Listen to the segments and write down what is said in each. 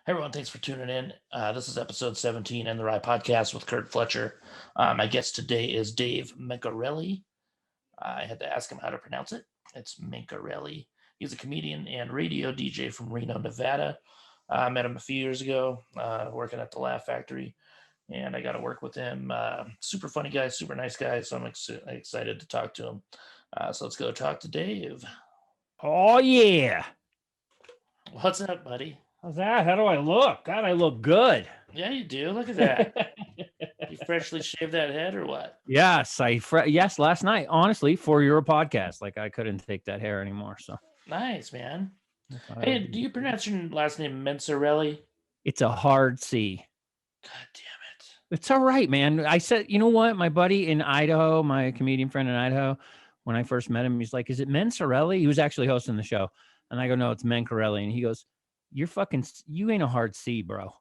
Hey everyone, thanks for tuning in. This is episode 17 in the Rye Podcast with Curt Fletcher. My guest today is Dave Mencarelli. I had to ask him how to pronounce it. It's Mencarelli. He's a comedian and radio DJ from Reno, Nevada. I met him a few years ago working at the Laugh Factory, and I got to work with him. Super funny guy, super nice guy, so I'm excited to talk to him. So let's go talk to Dave. Oh, yeah. What's up, buddy? How's that? How do I look? God, I look good. Yeah, you do. Look at that. You freshly shaved that head or what? Yes, yes, last night, honestly, for your podcast. Like, I couldn't take that hair anymore, so. Nice, man. Hey, do you pronounce your last name Mencarelli? It's a hard C. God damn it. It's all right, man. I said, you know what? My buddy in Idaho, my comedian friend in Idaho, when I first met him, he's like, is it Mencarelli? He was actually hosting the show. And I go, no, it's Mencarelli. And he goes, you ain't a hard C, bro.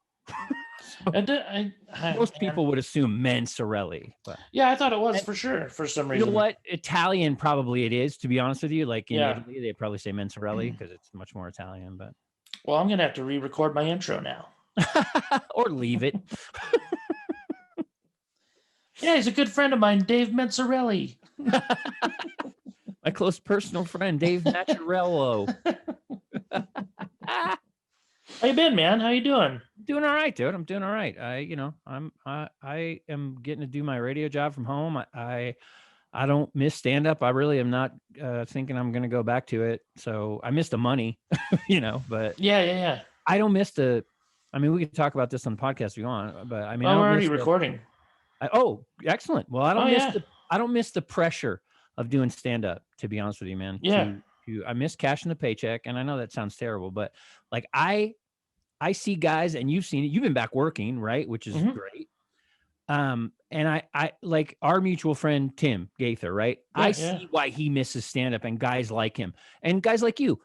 Most people would assume Mencarelli. But yeah, I thought it was for sure for some reason. You know what? Italian probably it is, to be honest with you. Like in Italy, they probably say Mencarelli because it's much more Italian. But well, I'm gonna have to re-record my intro now. Or leave it. Yeah, he's a good friend of mine, Dave Mencarelli. My close personal friend, Dave Mencarelli. How you been, man? How you doing? Doing all right, dude. I'm doing all right. I am getting to do my radio job from home. I don't miss stand up. I really am not thinking I'm going to go back to it. So I miss the money, but yeah. I don't miss I mean, we could talk about this on the podcast if you want, but I mean, we're already recording. Excellent. Well, I don't miss the pressure of doing stand up, to be honest with you, man. Yeah. I miss cashing the paycheck. And I know that sounds terrible, but like I see guys, and you've seen it, you've been back working, right? Which is great. And I like our mutual friend, Tim Gaither, right? Yeah, I see why he misses stand-up and guys like him and guys like you.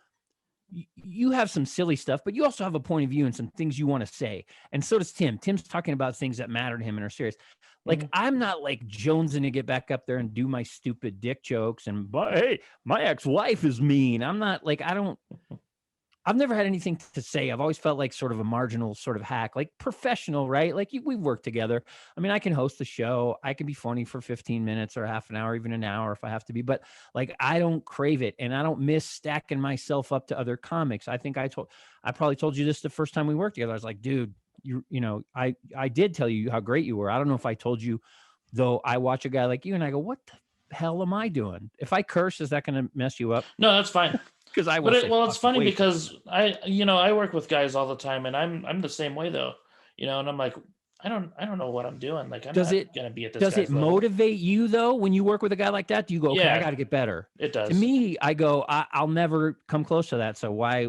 You have some silly stuff, but you also have a point of view and some things you want to say. And so does Tim. Tim's talking about things that matter to him and are serious. Like, I'm not like jonesing to get back up there and do my stupid dick jokes. But hey, my ex-wife is mean. I'm not like, I've never had anything to say. I've always felt like sort of a marginal sort of hack, like professional, right? Like we've worked together. I mean, I can host the show. I can be funny for 15 minutes or half an hour, even an hour if I have to be, but like, I don't crave it. And I don't miss stacking myself up to other comics. I think I probably told you this the first time we worked together. I was like, dude, I did tell you how great you were. I don't know if I told you, though. I watch a guy like you and I go, what the hell am I doing? If I curse, is that going to mess you up? No, that's fine. Because it's funny because I work with guys all the time, and I'm the same way though, and I'm like, I don't know what I'm doing. Like, I'm not gonna be at this. Does it motivate you though when you work with a guy like that? Do you go, okay, I got to get better? It does. To me, I go, I'll never come close to that. So why?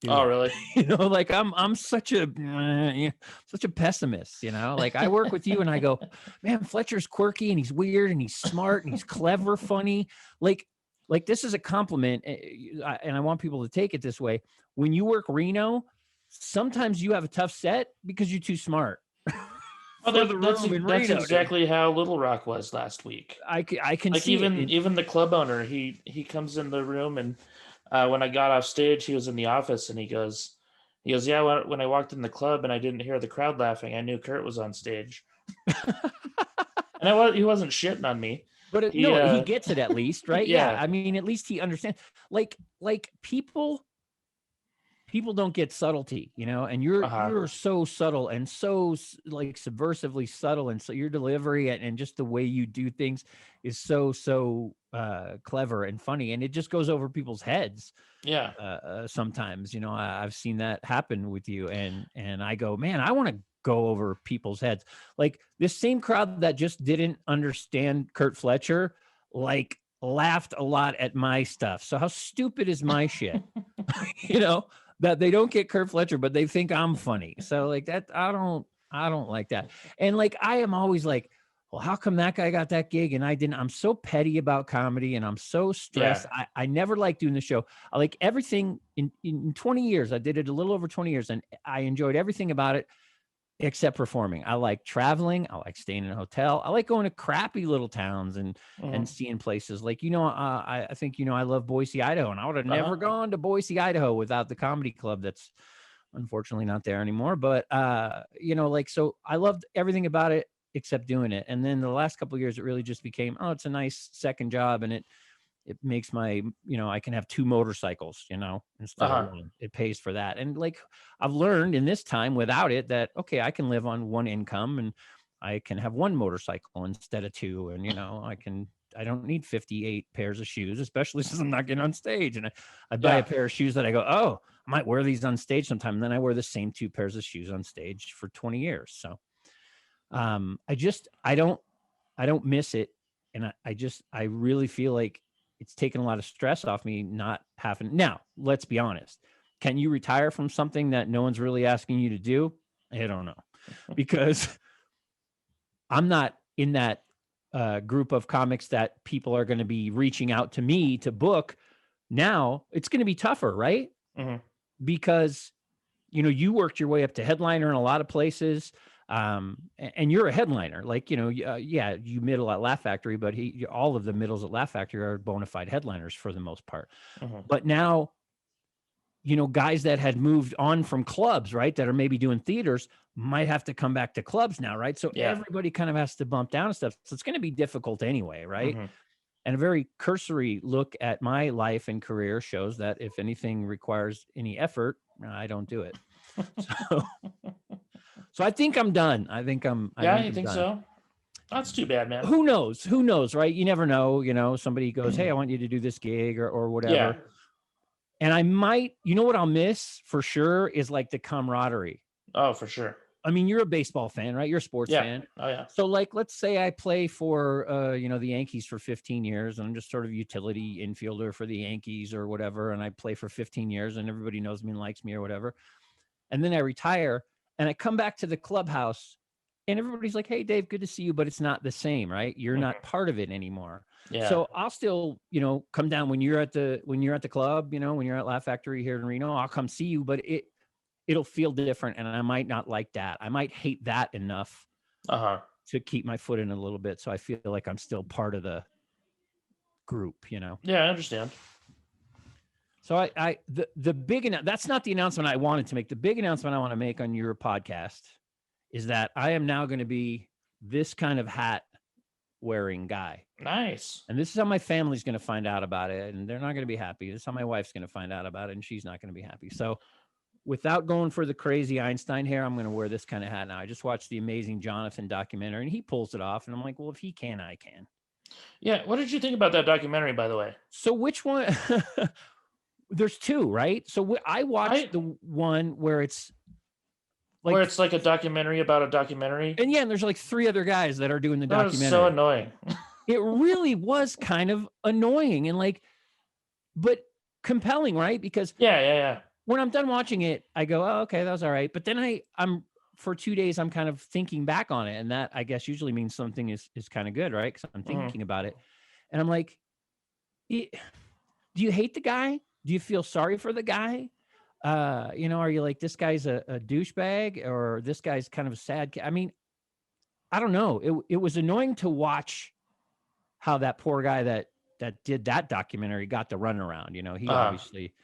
Oh, really? Like I'm such a pessimist. Like I work with you and I go, man, Fletcher's quirky and he's weird and he's smart and he's clever, funny. Like this is a compliment, and I want people to take it this way. When you work Reno, sometimes you have a tough set because you're too smart. That's exactly how Little Rock was last week. I can like see even the club owner. He comes in the room, and when I got off stage, he was in the office, and he goes, yeah. When I walked in the club and I didn't hear the crowd laughing, I knew Curt was on stage. And he wasn't shitting on me. But he gets it at least, right? Yeah. I mean, at least he understands. Like people don't get subtlety, and you're so subtle and so like subversively subtle, and so your delivery and just the way you do things is so clever and funny, and it just goes over people's heads. Yeah. Sometimes, I've seen that happen with you, and I go, man, I want to go over people's heads. Like this same crowd that just didn't understand Curt Fletcher, like laughed a lot at my stuff. So how stupid is my shit? That they don't get Curt Fletcher, but they think I'm funny. So like that, I don't like that. And like, I am always like, well, how come that guy got that gig and I didn't? I'm so petty about comedy and I'm so stressed. Yeah. I never liked doing the show. I like everything in 20 years. I did it a little over 20 years and I enjoyed everything about it except performing. I like traveling. I like staying in a hotel. I like going to crappy little towns and seeing places like, I think, I love Boise, Idaho, and I would have never gone to Boise, Idaho without the comedy club that's unfortunately not there anymore. But like, so I loved everything about it except doing it. And then the last couple of years, it really just became, oh, it's a nice second job, and it makes my, I can have 2 motorcycles, instead of one. It pays for that. And like, I've learned in this time without it that, okay, I can live on one income, and I can have 1 motorcycle instead of 2. And, I don't need 58 pairs of shoes, especially since I'm not getting on stage. And I buy a pair of shoes that I go, oh, I might wear these on stage sometime. And then I wear the same 2 pairs of shoes on stage for 20 years. So I don't miss it. And I really feel like it's taken a lot of stress off me not having. Now, let's be honest. Can you retire from something that no one's really asking you to do? I don't know, because I'm not in that group of comics that people are going to be reaching out to me to book. Now it's going to be tougher, right? Mm-hmm. Because, you worked your way up to headliner in a lot of places. And you're a headliner, like, you middle at Laugh Factory, but all of the middles at Laugh Factory are bona fide headliners for the most part. Mm-hmm. But now, guys that had moved on from clubs, right, that are maybe doing theaters might have to come back to clubs now, right? So everybody kind of has to bump down and stuff. So it's going to be difficult anyway, right? Mm-hmm. And a very cursory look at my life and career shows that if anything requires any effort, I don't do it. So I think I'm done. I think I'm. You think so? That's too bad, man. Who knows? Who knows, right? You never know. Somebody goes, hey, I want you to do this gig or whatever. Yeah. And I might, what I'll miss for sure is like the camaraderie. Oh, for sure. I mean, you're a baseball fan, right? You're a sports fan. Oh, yeah. So like, let's say I play for, the Yankees for 15 years, and I'm just sort of utility infielder for the Yankees or whatever. And I play for 15 years and everybody knows me and likes me or whatever. And then I retire and I come back to the clubhouse and everybody's like, hey, Dave, good to see you. But it's not the same, right? You're not part of it anymore. Yeah. So I'll still, come down when you're at the club, when you're at Laugh Factory here in Reno, I'll come see you, but it'll feel different. And I might not like that. I might hate that enough to keep my foot in a little bit. So I feel like I'm still part of the group, Yeah, I understand. So the big, that's not the announcement I wanted to make. The big announcement I want to make on your podcast is that I am now going to be this kind of hat wearing guy. Nice. And this is how my family's going to find out about it. And they're not going to be happy. This is how my wife's going to find out about it. And she's not going to be happy. So without going for the crazy Einstein hair, I'm going to wear this kind of hat now. I just watched the Amazing Jonathan documentary and he pulls it off. And I'm like, well, if he can, I can. Yeah. What did you think about that documentary, by the way? So which one? There's 2, right? So I watched the one where it's like, where it's like a documentary about a documentary. And and there's like 3 other guys that are doing the documentary. That was so annoying. It really was kind of annoying and but compelling, right? Because when I'm done watching it, I go, oh, okay, that was all right. But then I'm for 2 days, I'm kind of thinking back on it. And that I guess usually means something is kind of good, right? Because I'm thinking about it. And I'm like, do you hate the guy? Do you feel sorry for the guy? Are you like, this guy's a douchebag or this guy's kind of a sad kid? I mean, I don't know. It was annoying to watch how that poor guy that did that documentary got the runaround, he obviously,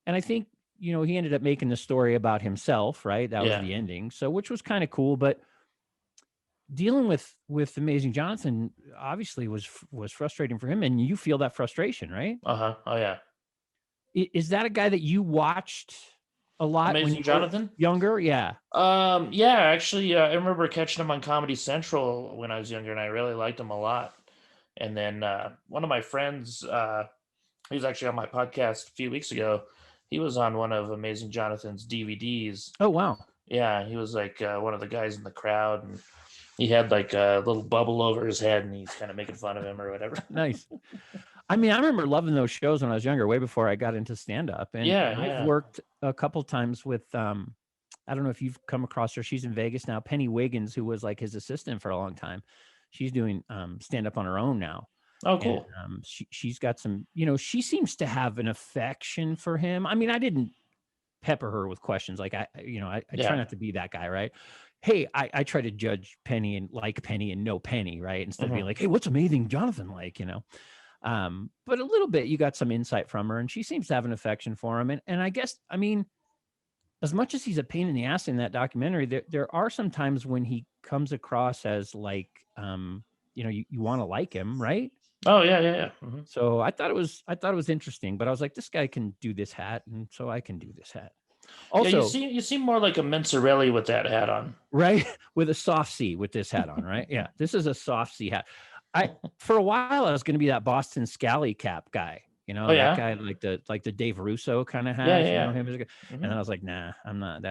and I think, he ended up making the story about himself, right? That was the ending. So, which was kind of cool, but dealing with Amazing Jonathan obviously was frustrating for him. And you feel that frustration, right? Oh yeah. Is that a guy that you watched a lot Amazing when you Jonathan? were younger? Yeah. Yeah, actually, I remember catching him on Comedy Central when I was younger, and I really liked him a lot. And then one of my friends, he was actually on my podcast a few weeks ago. He was on one of Amazing Jonathan's DVDs. Oh, wow. Yeah, he was like one of the guys in the crowd, and he had like a little bubble over his head, and he's kind of making fun of him or whatever. Nice. I mean, I remember loving those shows when I was younger, way before I got into stand-up. And I've worked a couple times with, I don't know if you've come across her. She's in Vegas now. Penny Wiggins, who was like his assistant for a long time. She's doing stand-up on her own now. Oh, cool. And, she's got some, she seems to have an affection for him. I mean, I didn't pepper her with questions. Like I try not to be that guy, right? Hey, I try to judge Penny and like Penny and know Penny, right? Instead of being like, hey, what's Amazing Jonathan like, but a little bit, you got some insight from her and she seems to have an affection for him. And I guess, I mean, as much as he's a pain in the ass in that documentary, there are some times when he comes across as like, you want to like him, right? Oh yeah. Mm-hmm. So I thought it was interesting, but I was like, this guy can do this hat, and so I can do this hat. Also, you seem more like a Mencarelli with that hat on. right? With a soft C with this hat on, right? Yeah, this is a soft C hat. For a while I was going to be that Boston Scally cap guy, Oh yeah, that guy like the Dave Russo kind of yeah, hat, yeah. him. Mm-hmm. And then I was like, nah, I'm not.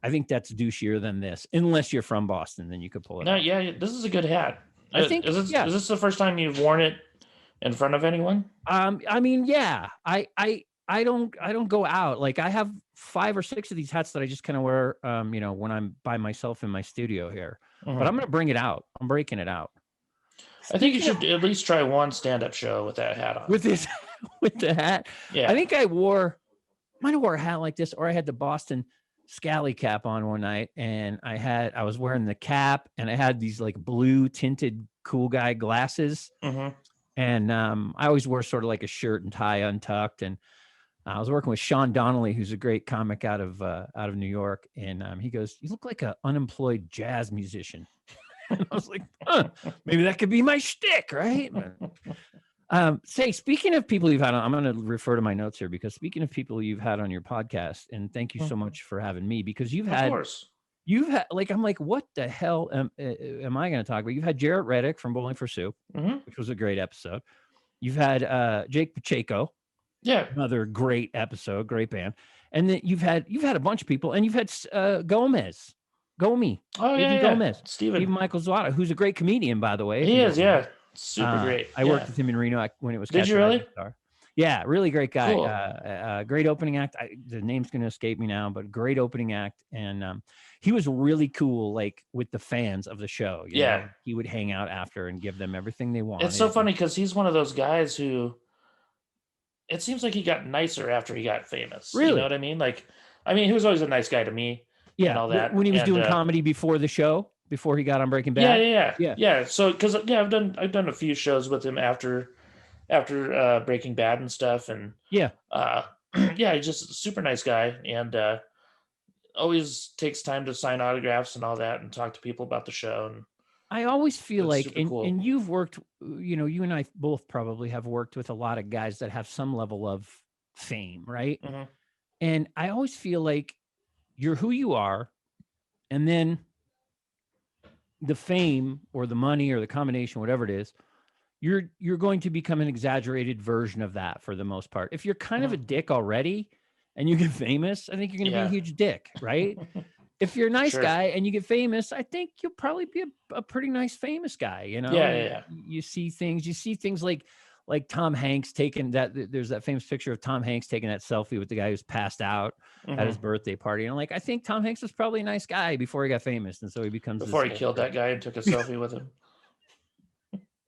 I think that's douchier than this, unless you're from Boston, then you could pull it off. Yeah, this is a good hat. I think, is this the first time you've worn it in front of anyone? I mean, yeah, I don't go out. Like I have 5 or 6 of these hats that I just kind of wear, when I'm by myself in my studio here. Mm-hmm. But I'm going to bring it out. I'm breaking it out. I think you should at least try one stand-up show with that hat on. With this, with the hat. Yeah. I think I might have wore a hat like this, or I had the Boston Scally cap on one night, and I was wearing the cap, and I had these like blue tinted cool guy glasses. Mm-hmm. And I always wore sort of like a shirt and tie untucked. And I was working with Sean Donnelly, who's a great comic out of New York. And he goes, "You look like an unemployed jazz musician." And I was like, maybe that could be my shtick, right? Say, speaking of people you've had on, I'm going to refer to my notes here, because speaking of people you've had on your podcast, and thank you so much for having me, because you've had, like, I'm like, what the hell am I going to talk about? You've had Jarrett Reddick from Bowling for Soup, which was a great episode. You've had Jake Pacheco. Yeah. Another great episode, great band. And then you've had a bunch of people, and you've had Gomi. Oh yeah. Gomez. Steven Michael Zwada, who's a great comedian, by the way. He is, yeah. Super great. I worked with him in Reno when it was. Did you really? Yeah, really great guy. Cool. Great opening act. The name's going to escape me now, but great opening act. And he was really cool, like with the fans of the show. You know? He would hang out after and give them everything they wanted. It's so funny because he's one of those guys who, it seems like he got nicer after he got famous. Really? You know what I mean? Like, he was always a nice guy to me. Yeah, and all that. When he was doing comedy before the show, before he got on Breaking Bad. Yeah. So, because I've done a few shows with him after Breaking Bad and stuff, and he's just a super nice guy, and always takes time to sign autographs and all that, and talk to people about the show. And I always feel like, cool. and you've worked, you and I both probably have worked with a lot of guys that have some level of fame, right? Mm-hmm. And I always feel like you're who you are, and then the fame or the money or the combination, whatever it is, you're going to become an exaggerated version of that for the most part. If you're kind of a dick already and you get famous, I think you're going to be a huge dick, right? If you're a nice guy and you get famous, I think you'll probably be a pretty nice famous guy, you know? Yeah. You see things like Tom Hanks taking that. There's that famous picture of Tom Hanks taking that selfie with the guy who's passed out at his birthday party. And I think Tom Hanks was probably a nice guy before he got famous. And so he becomes before he killed that guy and took a selfie with him.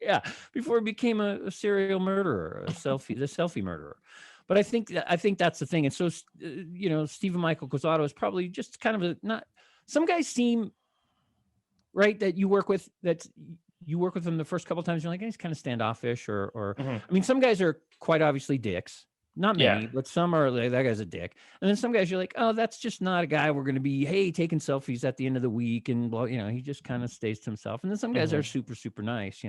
Yeah. Before he became a serial murderer, the selfie murderer. But I think that's the thing. And so, Stephen Michael Quezada is probably just kind of some guys seem right that you work with, you work with them the first couple of times, you're like, he's kind of standoffish or I mean, some guys are quite obviously dicks, not many, but some are like, that guy's a dick. And then some guys you're like, oh, that's just not a guy we're going to be, taking selfies at the end of the week. And he just kind of stays to himself. And then some guys are super, super nice,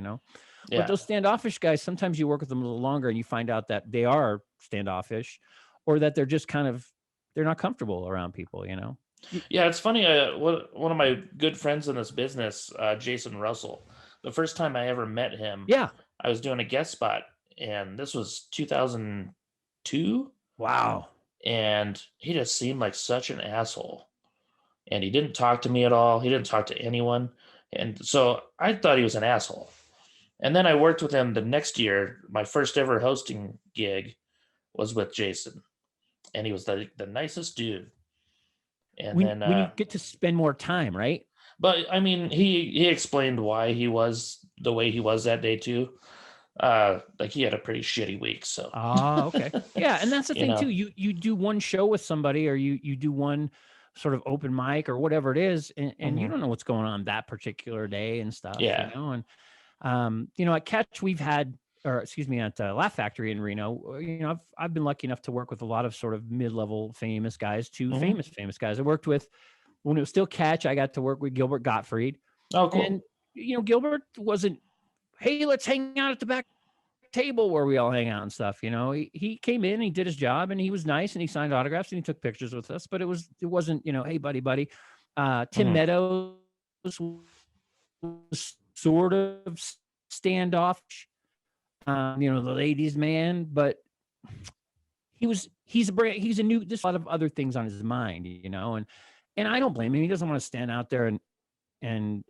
but those standoffish guys, sometimes you work with them a little longer and you find out that they are standoffish or that they're just they're not comfortable around people, Yeah. It's funny. One of my good friends in this business, Jason Russell, the first time I ever met him, I was doing a guest spot, and this was 2002. Wow. And he just seemed like such an asshole. And he didn't talk to me at all. He didn't talk to anyone. And so I thought he was an asshole. And then I worked with him the next year. My first ever hosting gig was with Jason. And he was the nicest dude. And when you get to spend more time, right? But he explained why he was the way he was that day too. Like he had a pretty shitty week. So. Oh, okay. Yeah, and that's the thing too. You do one show with somebody, or you do one sort of open mic or whatever it is, and you don't know what's going on that particular day and stuff. Yeah. And at Catch we've had at Laugh Factory in Reno, I've been lucky enough to work with a lot of sort of mid-level famous guys to famous guys. I worked with, when it was still Catch, I got to work with Gilbert Gottfried. Oh, cool. And, Gilbert wasn't, hey, let's hang out at the back table where we all hang out and stuff. He came in, he did his job, and he was nice, and he signed autographs and he took pictures with us, but it wasn't, hey, buddy. Tim Meadows was sort of standoffish, the ladies' man, but he's a new, there's a lot of other things on his mind, and I don't blame him. He doesn't want to stand out there and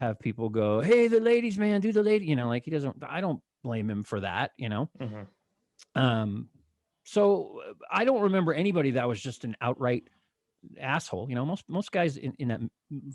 have people go, hey, the ladies' man, do the lady, he doesn't, I don't blame him for that, So I don't remember anybody that was just an outright asshole. Most guys in that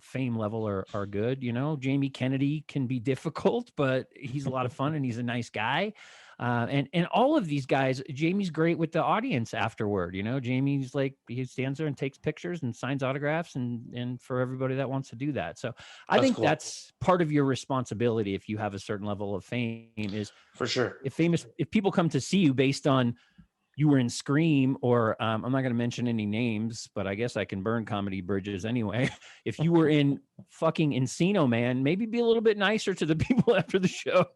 fame level are good. Jamie Kennedy can be difficult, but he's a lot of fun and he's a nice guy. And all of these guys, Jamie's great with the audience afterward. Jamie's like, he stands there and takes pictures and signs autographs and for everybody that wants to do that. So I think cool. That's part of your responsibility. If you have a certain level of fame, is for sure. If people come to see you based on you were in Scream, or I'm not going to mention any names, but I guess I can burn comedy bridges anyway. If you were in fucking Encino Man, maybe be a little bit nicer to the people after the show.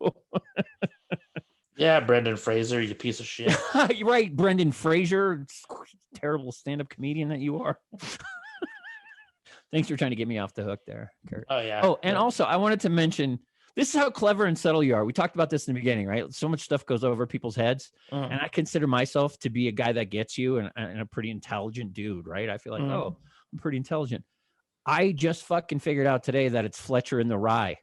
Yeah, Brendan Fraser, you piece of shit. You're right, Brendan Fraser, terrible stand-up comedian that you are. Thanks for trying to get me off the hook there, Curt. Oh, yeah. Oh, and also I wanted to mention, this is how clever and subtle you are. We talked about this in the beginning, right? So much stuff goes over people's heads. And I consider myself to be a guy that gets you and a pretty intelligent dude, right? I feel like, oh, I'm pretty intelligent. I just fucking figured out today that it's Fletcher in the Rye.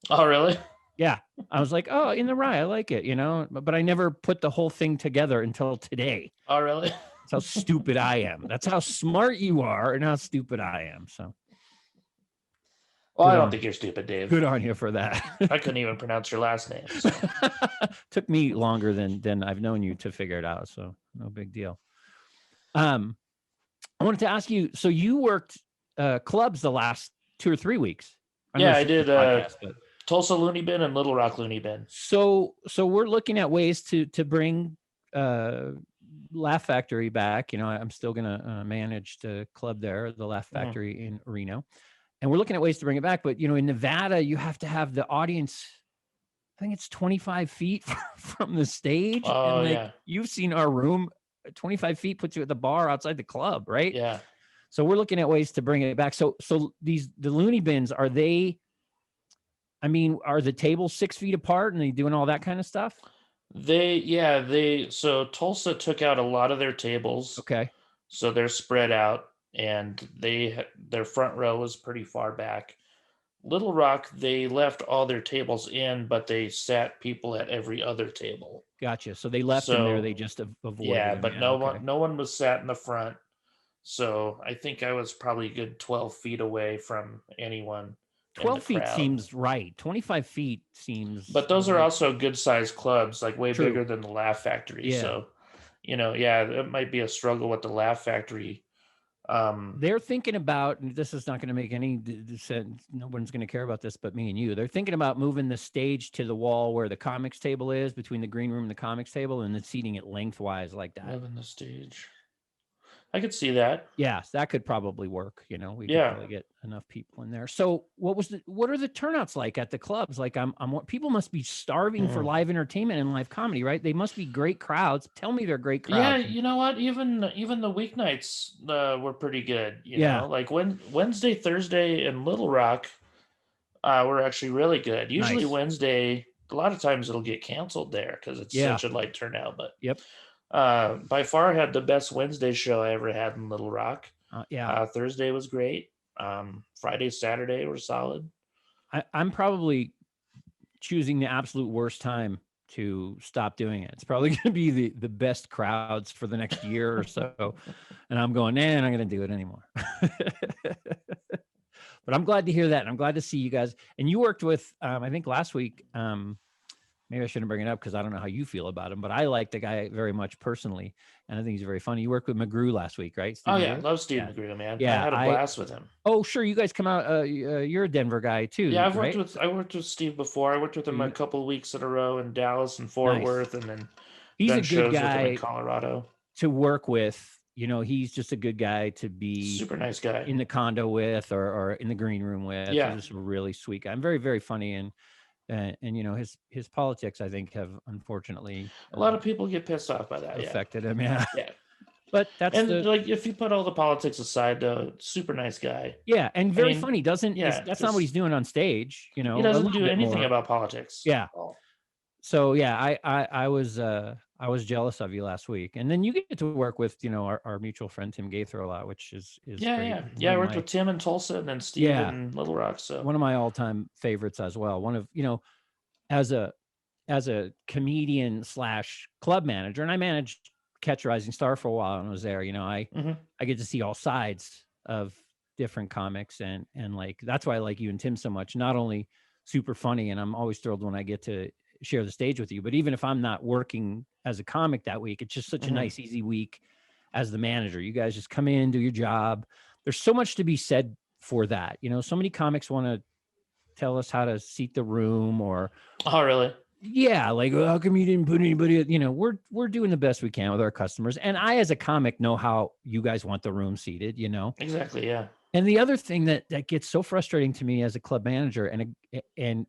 Oh, really? Yeah. I was like, oh, in the Rye, I like it, but I never put the whole thing together until today. Oh, really? That's how stupid I am. That's how smart you are and how stupid I am. So. Well, I don't think you're stupid, Dave. Good on you for that. I couldn't even pronounce your last name. So. Took me longer than I've known you to figure it out, so no big deal. I wanted to ask you, so you worked clubs the last 2 or 3 weeks. I did Tulsa Looney Bin and Little Rock Looney Bin. So we're looking at ways to bring Laugh Factory back. I'm still going to manage the club there, the Laugh Factory in Reno. And we're looking at ways to bring it back. But, in Nevada, you have to have the audience, I think it's 25 feet from the stage. Oh, and yeah. You've seen our room, 25 feet puts you at the bar outside the club, right? Yeah. So we're looking at ways to bring it back. So the Looney Bins, are the tables 6 feet apart and they doing all that kind of stuff? So Tulsa took out a lot of their tables. Okay. So they're spread out. And their front row was pretty far back. Little Rock, they left all their tables in, but they sat people at every other table. Gotcha. So they left them there. They just avoided. Yeah, them. But no one was sat in the front. So I think I was probably a good 12 feet away from anyone. 12 feet seems right. 25 feet seems. But those are also good sized clubs, like way bigger than the Laugh Factory. Yeah. So, it might be a struggle with the Laugh Factory. They're thinking about, and this is not going to make any sense. No one's going to care about this but me and you. They're thinking about moving the stage to the wall where the comics table is, between the green room and the comics table, and then seating it lengthwise like that. Moving the stage. I could see that. Yeah, that could probably work. We could probably get enough people in there. So what are the turnouts like at the clubs? Like people must be starving for live entertainment and live comedy, right? They must be great crowds. Tell me they're great crowds. Yeah, you know what? Even the weeknights were pretty good. You know, like Wednesday, Thursday, and Little Rock were actually really good. Usually Wednesday, a lot of times it'll get canceled there because it's such a light turnout. But by far had the best Wednesday show I ever had in Little Rock. Thursday was great. Friday, Saturday were solid. I'm probably choosing the absolute worst time to stop doing it. It's probably going to be the best crowds for the next year or so. And I'm going, I'm not going to do it anymore. But I'm glad to hear that. And I'm glad to see you guys. And you worked with, I think last week, maybe I shouldn't bring it up because I don't know how you feel about him, but I like the guy very much personally, and I think he's very funny. You worked with McGrew last week, right? Steve Oh yeah, McGrew? love Steve Yeah. McGrew, man. I Yeah. had a blast with him. Oh, sure. You guys come out. You're a Denver guy Yeah, too, right? I worked with Steve before. I worked with him a couple of weeks in a row in Dallas and Fort Nice. Worth, and then He's a done good shows with him in guy Colorado. to work with. He's just a good guy to be Super nice guy. in the condo with or in the green room with. Yeah. He's just a really sweet guy. I'm very, very funny. And his politics, I think, have unfortunately a lot of people get pissed off by that. Affected him. Yeah. Yeah. But that's like if you put all the politics aside, though, super nice guy. Yeah, and very funny. That's not what he's doing on stage. He doesn't do anything about politics. Yeah. So yeah, I was jealous of you last week, and then you get to work with our mutual friend Tim Gaither a lot, which is great. Yeah. I worked with Tim in Tulsa and then Steve in Little Rock. So one of my all-time favorites as well. One of as a comedian / club manager, and I managed Catch a Rising Star for a while and was there. I get to see all sides of different comics, and like that's why I like you and Tim so much. Not only super funny, and I'm always thrilled when I get to share the stage with you, but even if I'm not working as a comic that week, it's just such a nice, easy week as the manager. You guys just come in, do your job. There's so much to be said for that. So many comics want to tell us how to seat the room or. Oh, really? Yeah, like, well, how come you didn't put anybody? We're doing the best we can with our customers, and I, as a comic, know how you guys want the room seated. Exactly, yeah. And the other thing that gets so frustrating to me as a club manager, and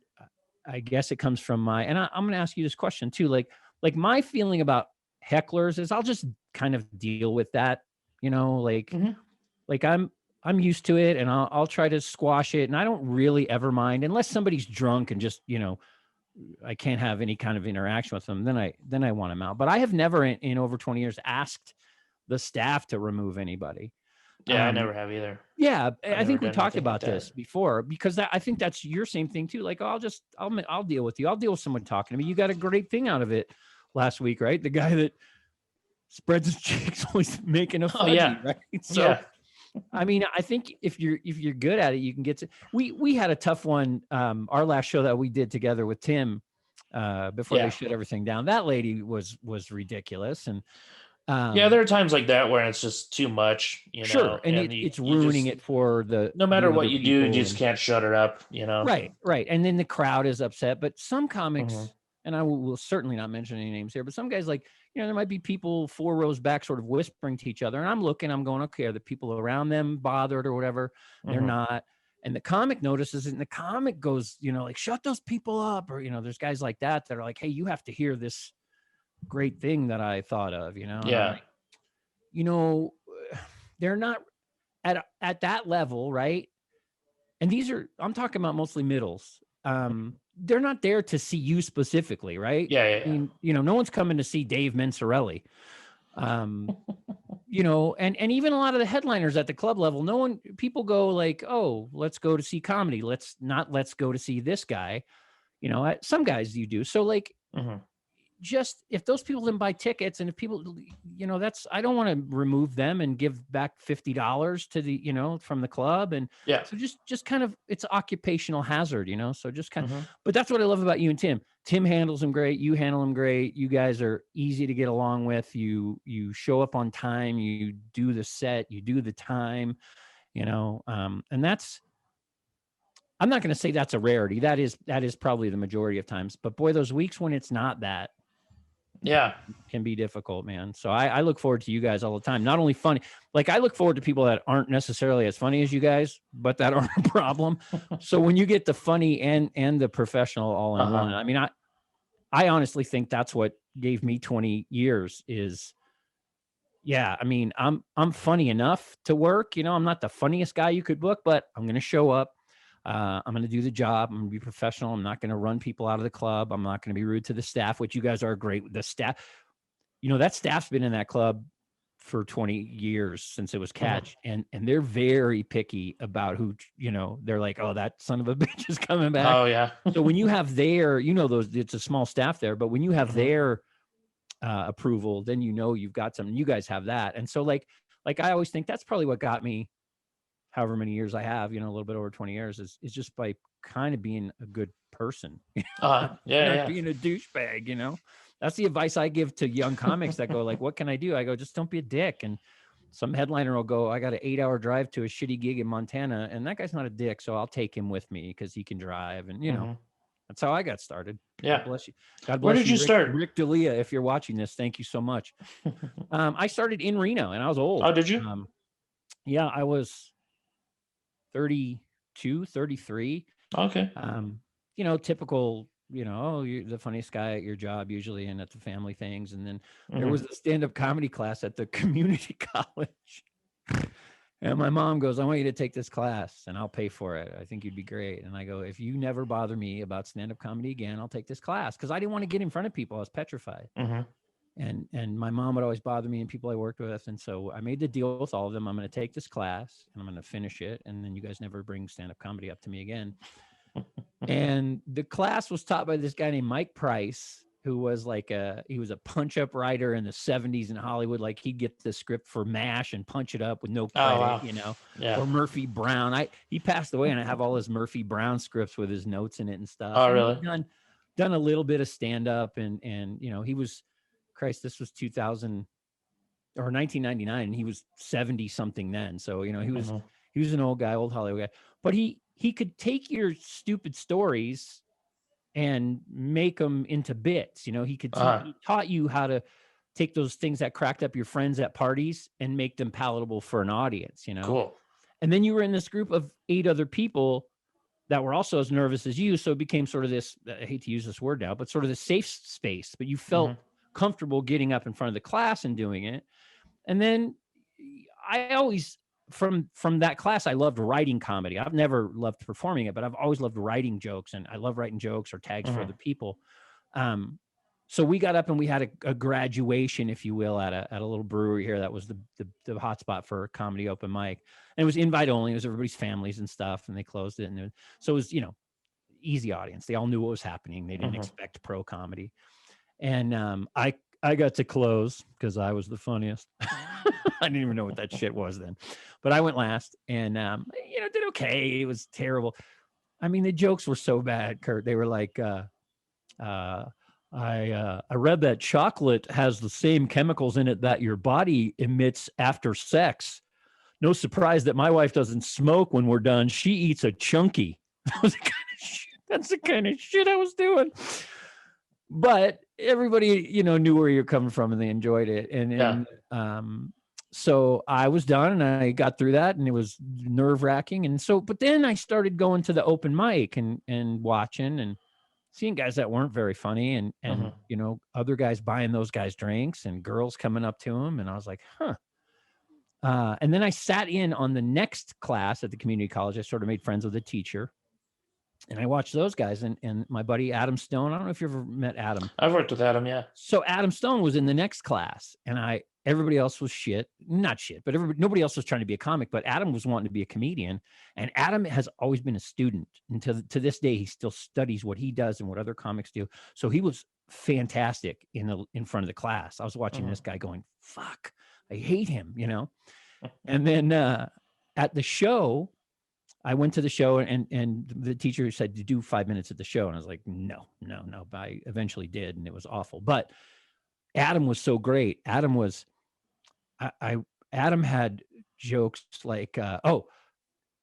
I guess it comes from and I'm going to ask you this question too, like my feeling about hecklers is I'll just kind of deal with that, like I'm used to it, and I'll try to squash it, and I don't really ever mind unless somebody's drunk and just I can't have any kind of interaction with them. Then I want them out. But I have never in over 20 years asked the staff to remove anybody. Yeah, I never have either. Yeah, I think we talked about this before, because I think that's your same thing too. Like, I'll deal with you. I'll deal with someone talking to me. You got a great thing out of it last week, right? The guy that spreads his cheeks always making a fudgy, right? So. Yeah. I mean, I think if you're good at it, you can get to. We had a tough one. Our last show that we did together with Tim, before they shut everything down. That lady was ridiculous, and there are times like that where it's just too much. Sure, and it's ruining it for the. No matter what you do, you just can't shut her up. Right, and then the crowd is upset. But some comics, and I will certainly not mention any names here, but some guys like. There might be people 4 rows back sort of whispering to each other. And I'm going, okay, are the people around them bothered or whatever? They're not. And the comic notices it, and the comic goes, like, shut those people up. Or, there's guys like that are like, hey, you have to hear this great thing that I thought of, Yeah. Like, they're not at that level, right? And I'm talking about mostly middles. They're not there to see you specifically, right? Yeah. I mean, no one's coming to see Dave Mencarelli. And even a lot of the headliners at the club level, people go like, oh, let's go to see comedy. Let's go to see this guy. Some guys you do. So like, just if those people didn't buy tickets, and if people, I don't want to remove them and give back $50 to the, from the club. And so just kind of, it's occupational hazard, so just kind of, but that's what I love about you and Tim. Tim handles them great. You handle them great. You guys are easy to get along with. You show up on time, you do the set, you do the time, and that's, I'm not going to say that's a rarity. That is probably the majority of times, but boy, those weeks when it's not that, can be difficult, man. So I look forward to you guys all the time. Not only funny, like I look forward to people that aren't necessarily as funny as you guys, but that aren't a problem. So when you get the funny and the professional all in one, I mean, I honestly think that's what gave me 20 years is, I mean, I'm funny enough to work, I'm not the funniest guy you could book, but I'm going to show up. I'm going to do the job. I'm going to be professional. I'm not going to run people out of the club. I'm not going to be rude to the staff, which you guys are great. The staff, that staff's been in that club for 20 years since it was Catch. And they're very picky about who, they're like, oh, that son of a bitch is coming back. Oh yeah. So when you have their, it's a small staff there, but when you have their approval, then you've got something. You guys have that. And so like I always think that's probably what got me however many years I have, a little bit over 20 years is just by kind of being a good person. Yeah, yeah. Being a douchebag, That's the advice I give to young comics that go like, what can I do? I go, just don't be a dick. And some headliner will go, I got an 8-hour drive to a shitty gig in Montana, and that guy's not a dick, so I'll take him with me because he can drive. And that's how I got started. Yeah. God bless you. God Where bless did you start? Rick D'Elia, if you're watching this, thank you so much. I started in Reno, and I was old. Oh, did you? Yeah, I was 32, 33. Okay. Typical, you're the funniest guy at your job usually and at the family things. And then there was a stand-up comedy class at the community college. And my mom goes, I want you to take this class and I'll pay for it. I think you'd be great. And I go, if you never bother me about stand-up comedy again, I'll take this class. Because I didn't want to get in front of people. I was petrified. And my mom would always bother me and people I worked with. And so I made the deal with all of them. I'm going to take this class and I'm going to finish it. And then you guys never bring stand-up comedy up to me again. And the class was taught by this guy named Mike Price, who was he was a punch-up writer in the 70s in Hollywood. Like he'd get the script for MASH and punch it up with no credit, or Murphy Brown. He passed away and I have all his Murphy Brown scripts with his notes in it and stuff. Oh, and really? Done a little bit of stand-up and he was, this was 2000 or 1999 and he was 70 something then. So, he was an old guy, old Hollywood guy, but he could take your stupid stories and make them into bits. He taught you how to take those things that cracked up your friends at parties and make them palatable for an audience, Cool. And then you were in this group of 8 other people that were also as nervous as you. So it became sort of this, I hate to use this word now, but sort of the safe space, but you felt comfortable getting up in front of the class and doing it. And then I always, from that class, I loved writing comedy. I've never loved performing it, but I've always loved writing jokes, and I love writing jokes or tags for other people. So we got up and we had a graduation, if you will, at a little brewery here. That was the hot spot for a comedy open mic. And it was invite only. It was everybody's families and stuff, and they closed it. So it was, easy audience. They all knew what was happening. They didn't expect pro comedy. And I got to close because I was the funniest. I didn't even know what that shit was then, but I went last and, did okay. It was terrible. I mean, the jokes were so bad, Curt. They were like, I read that chocolate has the same chemicals in it that your body emits after sex. No surprise that my wife doesn't smoke when we're done. She eats a chunky. That's the kind of shit I was doing. But everybody, knew where you're coming from and they enjoyed it. And so I was done and I got through that and it was nerve wracking. And so, but then I started going to the open mic and watching and seeing guys that weren't very funny and other guys buying those guys drinks and girls coming up to them. And I was like, and then I sat in on the next class at the community college. I sort of made friends with the teacher. And I watched those guys and my buddy Adam Stone. I don't know if you ever met Adam. I've worked with Adam, yeah. So Adam Stone was in the next class and everybody else was not shit, but nobody else was trying to be a comic, but Adam was wanting to be a comedian. And Adam has always been a student. And to this day, he still studies what he does and what other comics do. So he was fantastic in front of the class. I was watching this guy going, fuck, I hate him, And then at the show, I went to the show and the teacher said to do 5 minutes at the show. And I was like, no. But I eventually did. And it was awful. But Adam was so great. Adam had jokes like,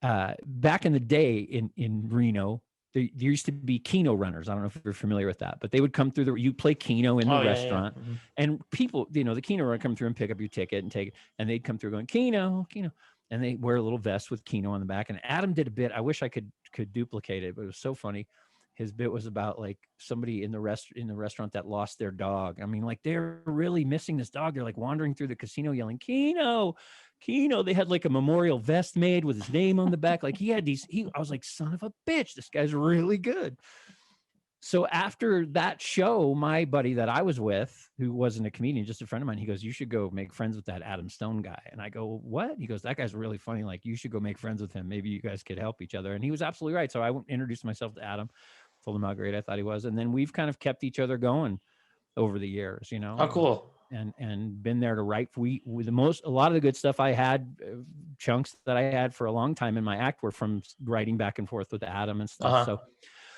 back in the day in Reno, there used to be Keno runners. I don't know if you're familiar with that, but they would come through you play Keno in the restaurant and people, the Keno runner come through and pick up your ticket and take it. And they'd come through going, Keno. And they wear a little vest with Keno on the back. And Adam did a bit. I wish I could duplicate it, but it was so funny. His bit was about like somebody in the restaurant that lost their dog. I mean, like they're really missing this dog. They're like wandering through the casino yelling, Keno. They had like a memorial vest made with his name on the back. Like I was like, son of a bitch, this guy's really good. So after that show, my buddy that I was with, who wasn't a comedian, just a friend of mine, he goes, you should go make friends with that Adam Stone guy. And I go, what? He goes, that guy's really funny. Like, you should go make friends with him. Maybe you guys could help each other. And he was absolutely right. So I introduced myself to Adam, told him how great I thought he was. And then we've kind of kept each other going over the years, Oh, cool. and been there to write. A lot of the good stuff I had, chunks that I had for a long time in my act were from writing back and forth with Adam and stuff.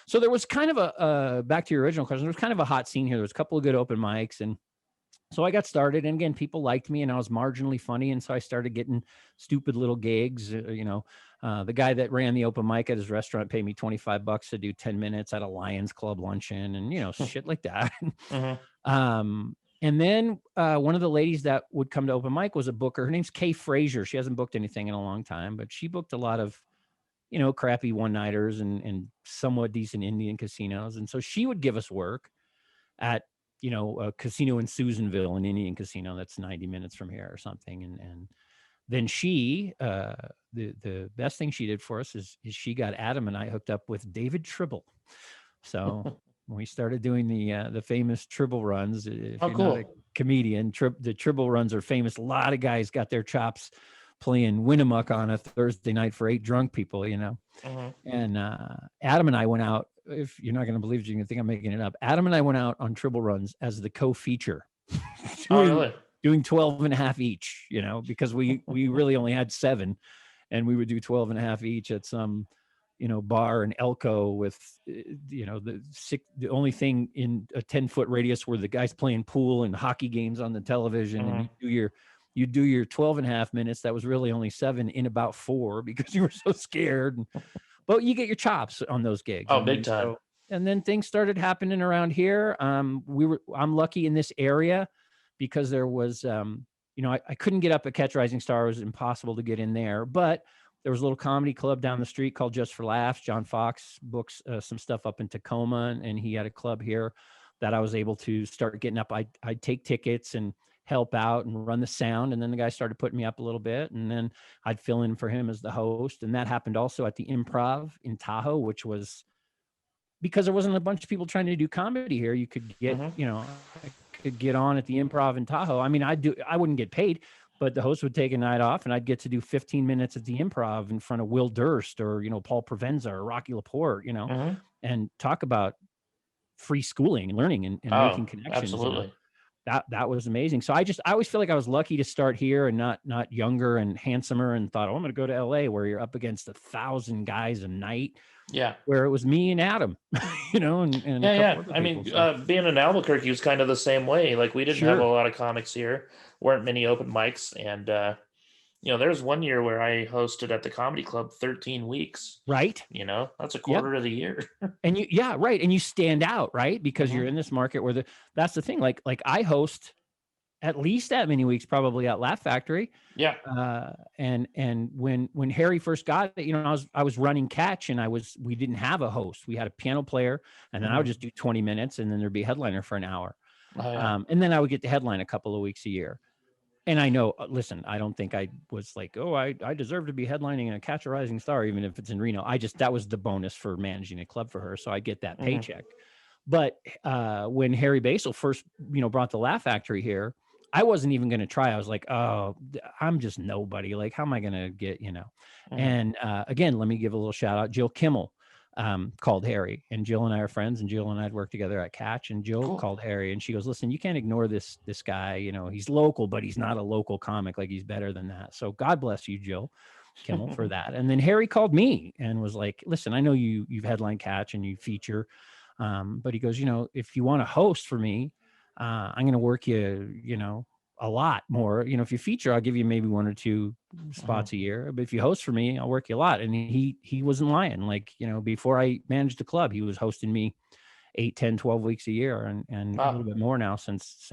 So there was kind of a back to your original question, there was kind of a hot scene here. There was a couple of good open mics, and so I got started, and again, people liked me, and I was marginally funny, and so I started getting stupid little gigs. The guy that ran the open mic at his restaurant paid me $25 to do 10 minutes at a Lions Club luncheon, and shit like that. And then one of the ladies that would come to open mic was a booker. Her name's Kay Frazier. She hasn't booked anything in a long time, but she booked a lot of, crappy one-nighters and somewhat decent Indian casinos. And so she would give us work at, a casino in Susanville, an Indian casino that's 90 minutes from here or something. And then she, the best thing she did for us is she got Adam and I hooked up with David Tribble. So we started doing the famous Tribble runs. If you're not a comedian, the Tribble runs are famous. A lot of guys got their chops playing Winnemuck on a Thursday night for 8 drunk people, And Adam and I went out. If you're not going to believe it, you can think I'm making it up. Adam and I went out on Tribble runs as the co-feature. Doing 12 and a half each, because we really only had 7, and we would do 12 and a half each at some, bar in Elko with, the only thing in a 10-foot radius were the guys playing pool and hockey games on the television. And you do your 12 and a half minutes. That was really only 7 in about 4 because you were so scared. But you get your chops on those gigs. Oh, big time. And then things started happening around here. I'm lucky in this area because there was, I couldn't get up at Catch Rising Star. It was impossible to get in there, but there was a little comedy club down the street called Just for Laughs. John Fox books some stuff up in Tacoma, and he had a club here that I was able to start getting up. I'd take tickets and help out and run the sound. And then the guy started putting me up a little bit, and then I'd fill in for him as the host. And that happened also at the Improv in Tahoe, which was because there wasn't a bunch of people trying to do comedy here. You could get, I could get on at the Improv in Tahoe. I mean, I wouldn't get paid, but the host would take a night off and I'd get to do 15 minutes at the Improv in front of Will Durst or, Paul Provenza or Rocky Laporte, and talk about free schooling and learning and making connections. Absolutely. That was amazing. So I always feel like I was lucky to start here and not younger and handsomer, and thought, I'm going to go to LA where you're up against 1,000 guys a night. Yeah. Where it was me and Adam, and yeah. I mean, being in Albuquerque was kind of the same way. Like we didn't have a lot of comics here, weren't many open mics. And, there was one year where I hosted at the comedy club 13 weeks. Right. That's a quarter of the year. And right. And you stand out, right? Because you're in this market where that's the thing. Like I host at least that many weeks, probably at Laugh Factory. Yeah. And when Harry first got it, I was running Catch, and we didn't have a host. We had a piano player, and then I would just do 20 minutes, and then there'd be a headliner for an hour. And then I would get to headline a couple of weeks a year. And I know, listen, I don't think I was like, I deserve to be headlining a Catch a Rising Star, even if it's in Reno. That was the bonus for managing a club for her. So I get that paycheck. But when Harry Basel first, brought the Laugh Factory here, I wasn't even going to try. I was like, oh, I'm just nobody. Like, how am I going to get, And again, let me give a little shout out. Jill Kimmel called Harry, and Jill and I are friends, and Jill and I had worked together at Catch, and Jill called Harry, and she goes, listen, you can't ignore this guy. He's local, but he's not a local comic. Like, he's better than that. So God bless you, Jill Kimmel, for that. And then Harry called me and was like, listen, I know you've headlined Catch and you feature, but he goes, if you want to host for me, I'm going to work you, a lot more. If you feature, I'll give you maybe 1 or 2 spots a year. But if you host for me, I'll work you a lot. And he wasn't lying. Like, before I managed the club, he was hosting me 8, 10, 12 weeks a year, and a little bit more now since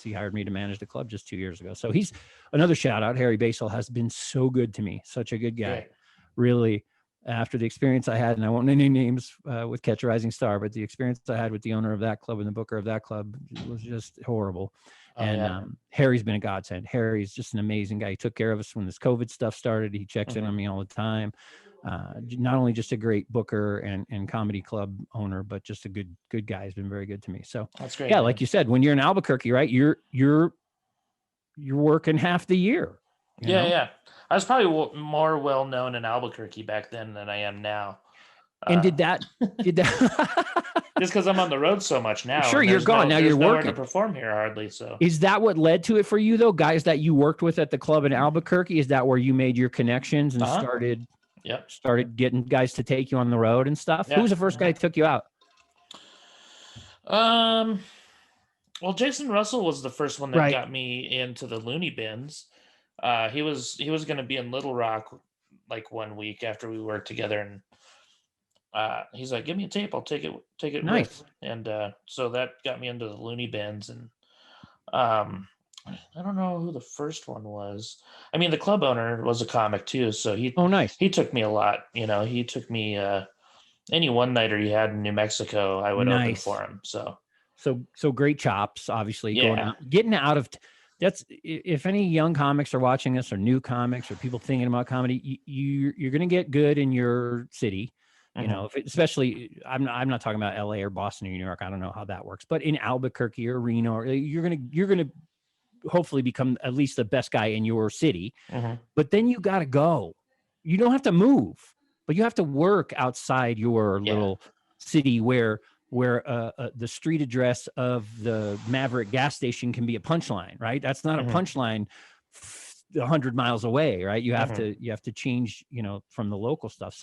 he hired me to manage the club just 2 years ago. So he's another shout out. Harry Basel has been so good to me. Such a good guy. Really. After the experience I had, and I won't name any names with Catch a Rising Star, but the experience I had with the owner of that club and the booker of that club was just horrible. Harry's been a godsend. Harry's just an amazing guy. He took care of us when this COVID stuff started. He checks in on me all the time. Not only just a great booker and comedy club owner, but just a good guy. He's been very good to me. So that's great. Yeah, man. Like you said, when you're in Albuquerque, right? You're working half the year. Yeah. I was probably more well known in Albuquerque back then than I am now. And did that just because I'm on the road so much now? Sure, you're gone. Now you're nowhere working. to perform here hardly. So is that what led to it for you, though? Guys that you worked with at the club in Albuquerque, is that where you made your connections and started getting guys to take you on the road and stuff? Who was the first guy that took you out? Well, Jason Russell was the first one that got me into the Looney Bins. He was going to be in Little Rock like 1 week after we worked together, and he's like, "Give me a tape, I'll take it Nice. with." And so that got me into the Looney Bins, and I don't know who the first one was. I mean, the club owner was a comic too, so he took me a lot. You know, he took me any one nighter he had in New Mexico, I would open for him. So great chops, obviously. Getting out of that's, if any young comics are watching this, or new comics, or people thinking about comedy, you're going to get good in your city. You know, especially I'm not talking about LA or Boston or New York. I don't know how that works, but in Albuquerque or Reno, you're gonna hopefully become at least the best guy in your city. But then you got to go. You don't have to move, but you have to work outside your little city where the street address of the Maverick gas station can be a punchline, right? That's not a punchline 100 miles away, right? You have to change, you know, from the local stuff.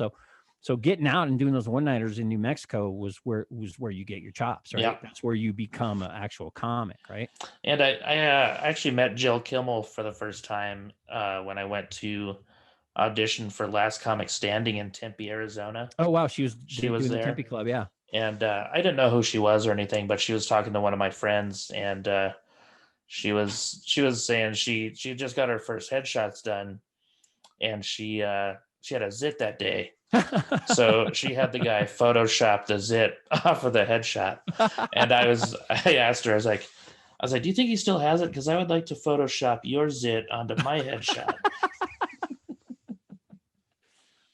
So getting out and doing those one-nighters in New Mexico was where you get your chops, right? That's where you become an actual comic, right? And I actually met Jill Kimmel for the first time when I went to audition for Last Comic Standing in Tempe, Arizona. Oh wow, she was there. The Tempe Club, yeah. And I didn't know who she was or anything, but she was talking to one of my friends, and she was saying she just got her first headshots done, and she had a zit that day. So she had the guy Photoshop the zit off of the headshot. And I asked her, I was like, do you think he still has it? Because I would like to Photoshop your zit onto my headshot.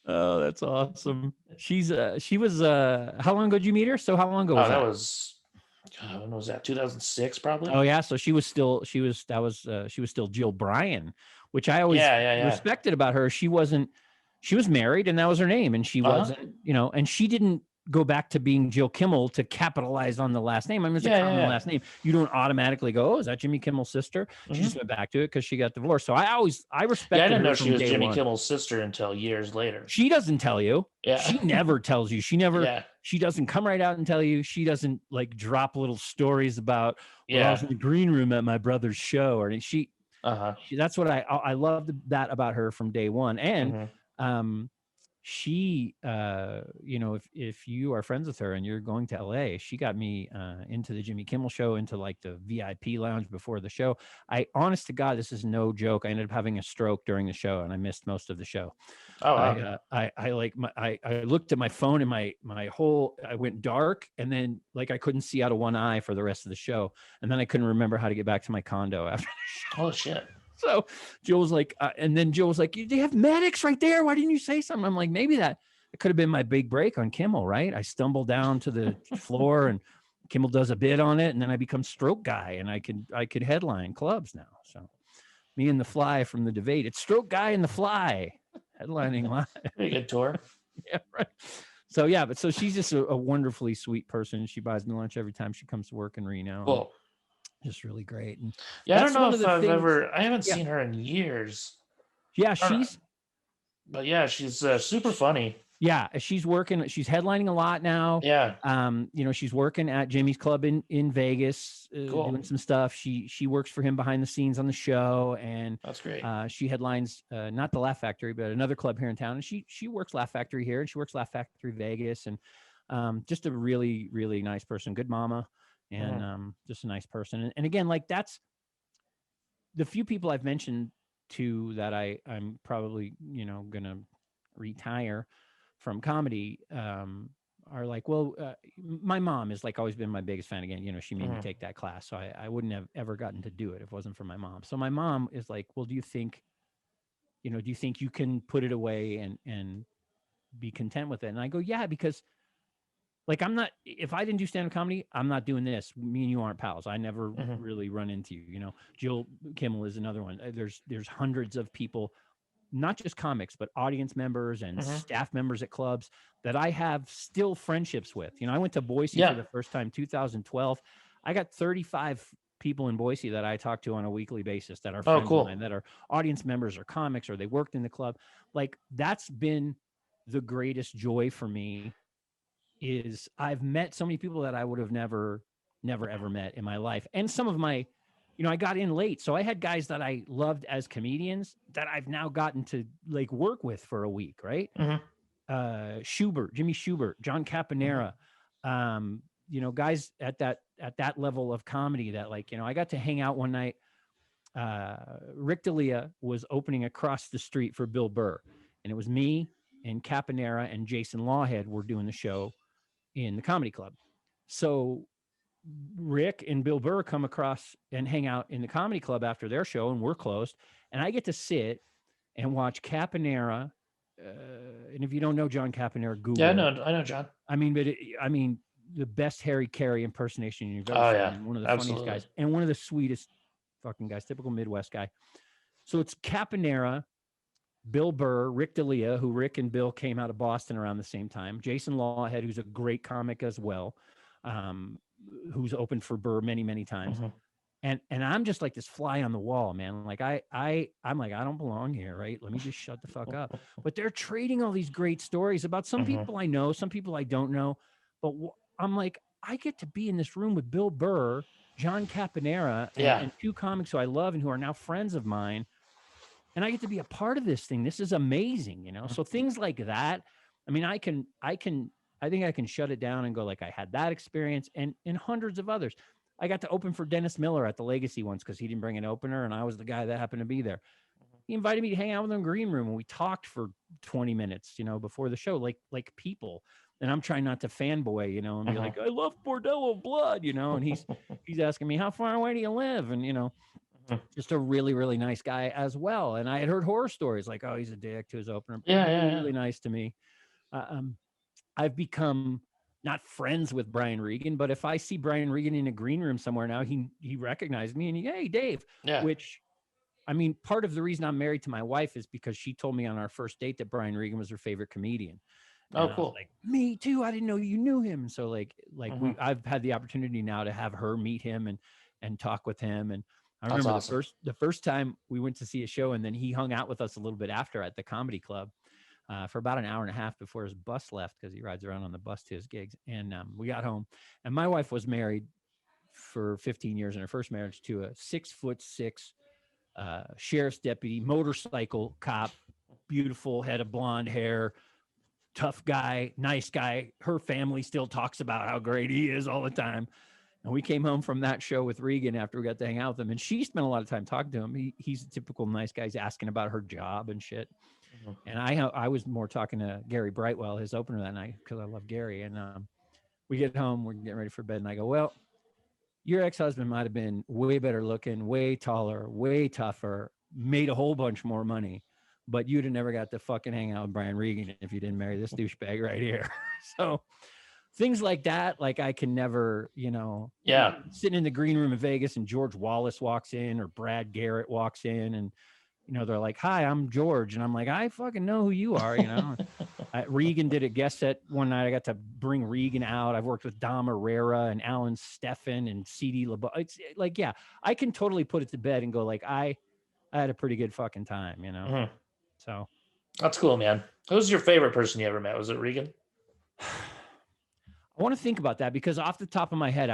Oh, that's awesome. She was how long ago did you meet her? So how long ago was that? That was, when was that? 2006 probably. Oh yeah, so she was still Jill Bryan, which I always respected about her. She was married, and that was her name, and she wasn't, you know, and she didn't go back to being Jill Kimmel to capitalize on the last name. I mean, it's a common last name. You don't automatically go, "Oh, is that Jimmy Kimmel's sister?" She just went back to it because she got divorced. So I respected her. I didn't know she was Jimmy Kimmel's sister until years later. She doesn't tell you. Yeah. She never tells you. She never. She doesn't come right out and tell you. She doesn't like drop little stories about, I was in the green room at my brother's show, or she. That's what I loved that about her from day one, and she, you know, if you are friends with her and you're going to LA, she got me into the Jimmy Kimmel show, into like the VIP lounge before the show. Honest to God, this is no joke. I ended up having a stroke during the show, and I missed most of the show. Oh, wow. I looked at my phone, and I went dark, and then like I couldn't see out of one eye for the rest of the show, and then I couldn't remember how to get back to my condo after the show. Oh shit. So Jill was like, and then Jill was like, "They have medics right there. Why didn't you say something?" I'm like, maybe it could have been my big break on Kimmel, right? I stumble down to the floor, and Kimmel does a bit on it, and then I become Stroke Guy, and I could headline clubs now. So me and the Fly from the debate, it's Stroke Guy and the Fly headlining live. Pretty good tour. Yeah, right. So yeah, but so she's just a wonderfully sweet person. She buys me lunch every time she comes to work in Reno. Cool. Just really great. And I don't know if I haven't seen her in years. Yeah, but yeah, she's super funny. Yeah, she's headlining a lot now. Yeah. You know, she's working at Jimmy's Club in Vegas, doing some stuff. She works for him behind the scenes on the show, and that's great. She headlines not the Laugh Factory, but another club here in town, and she works Laugh Factory here, and she works Laugh Factory Vegas, and just a really, really nice person, good mama. And just a nice person. And again, like that's the few people I've mentioned to that I'm probably, you know, gonna retire from comedy are like, well, my mom is like always been my biggest fan. Again, you know, she made me take that class, so I wouldn't have ever gotten to do it if it wasn't for my mom. So my mom is like, well, do you think you can put it away and be content with it? And I go, yeah, because like, if I didn't do stand-up comedy, I'm not doing this. Me and you aren't pals. I never really run into you, you know. Jill Kimmel is another one. There's hundreds of people not just comics, but audience members and Mm-hmm. staff members at clubs that I have still friendships with. You know, I went to Boise Yeah. for the first time, 2012. I got 35 people in Boise that I talk to on a weekly basis that are Oh, friends of cool. mine, that are audience members or comics, or they worked in the club. Like, that's been the greatest joy for me, is I've met so many people that I would have never ever met in my life. And some of my, you know, I got in late, so I had guys that I loved as comedians that I've now gotten to like work with for a week, right? Mm-hmm. Schubert, Jimmy Schubert, John Mm-hmm. Caponera, you know, guys at that level of comedy that, like, you know, I got to hang out one night. Rick D'Elia was opening across the street for Bill Burr, and it was me and Caponera and Jason Lawhead were doing the show in the comedy club. So Rick and Bill Burr come across and hang out in the comedy club after their show, and we're closed. And I get to sit and watch Caponera. And if you don't know John Caponera, Yeah, Google it. I know, John. I mean, the best Harry Carey impersonation you've ever Oh seen, yeah, and one of the funniest absolutely. guys, and one of the sweetest fucking guys, typical Midwest guy. So it's Caponera, Bill Burr, Rick D'Elia, who Rick and Bill came out of Boston around the same time, Jason Lawhead, who's a great comic as well, um, who's opened for Burr many, many times. Mm-hmm. And I'm just like this fly on the wall, man. Like I'm like, I don't belong here, right? Let me just shut the fuck up. But they're trading all these great stories about some Mm-hmm. people I know, some people I don't know. But I'm like, I get to be in this room with Bill Burr, John Caponera, Yeah. and two comics who I love and who are now friends of mine. And I get to be a part of this thing. This is amazing, you know? So things like that, I mean, I think I can shut it down and go, like, I had that experience and hundreds of others. I got to open for Dennis Miller at the Legacy once because he didn't bring an opener, and I was the guy that happened to be there. He invited me to hang out with him in the green room, and we talked for 20 minutes, you know, before the show, like people. And I'm trying not to fanboy, you know, and be like, I love Bordello Blood, you know, and he's asking me, how far away do you live? And, you know, just a really, really nice guy as well. And I had heard horror stories like, oh, he's a dick to his opener. Really, really nice to me. I've become not friends with Brian Regan, but if I see Brian Regan in a green room somewhere now, he recognized me and hey, Dave, Yeah. which, I mean, part of the reason I'm married to my wife is because she told me on our first date that Brian Regan was her favorite comedian. And Oh, I was cool. like, me too. I didn't know you knew him. And so Mm-hmm. I've had the opportunity now to have her meet him and talk with him. And I That's remember awesome. the first time we went to see a show, and then he hung out with us a little bit after at the comedy club for about an hour and a half before his bus left, because he rides around on the bus to his gigs. And we got home, and my wife was married for 15 years in her first marriage to a 6'6" sheriff's deputy, motorcycle cop, beautiful head of blonde hair, tough guy, nice guy. Her family still talks about how great he is all the time. And we came home from that show with Regan after we got to hang out with him. And she spent a lot of time talking to him. He's a typical nice guy. He's asking about her job and shit. Mm-hmm. And I was more talking to Gary Brightwell, his opener that night, because I love Gary. And we get home, we're getting ready for bed. And I go, well, your ex-husband might have been way better looking, way taller, way tougher, made a whole bunch more money, but you'd have never got to fucking hang out with Brian Regan if you didn't marry this douchebag right here. So things like that, like I can never, you know, Yeah. sitting in the green room in Vegas and George Wallace walks in or Brad Garrett walks in and, you know, they're like, hi, I'm George. And I'm like, I fucking know who you are, you know. Regan did a guest set one night. I got to bring Regan out. I've worked with Dom Herrera and Alan Steffen and CD LeBeau. It's like, yeah, I can totally put it to bed and go like, I had a pretty good fucking time, you know. Mm-hmm. So That's cool, man. Who's your favorite person you ever met? Was it Regan? I want to think about that because off the top of my head,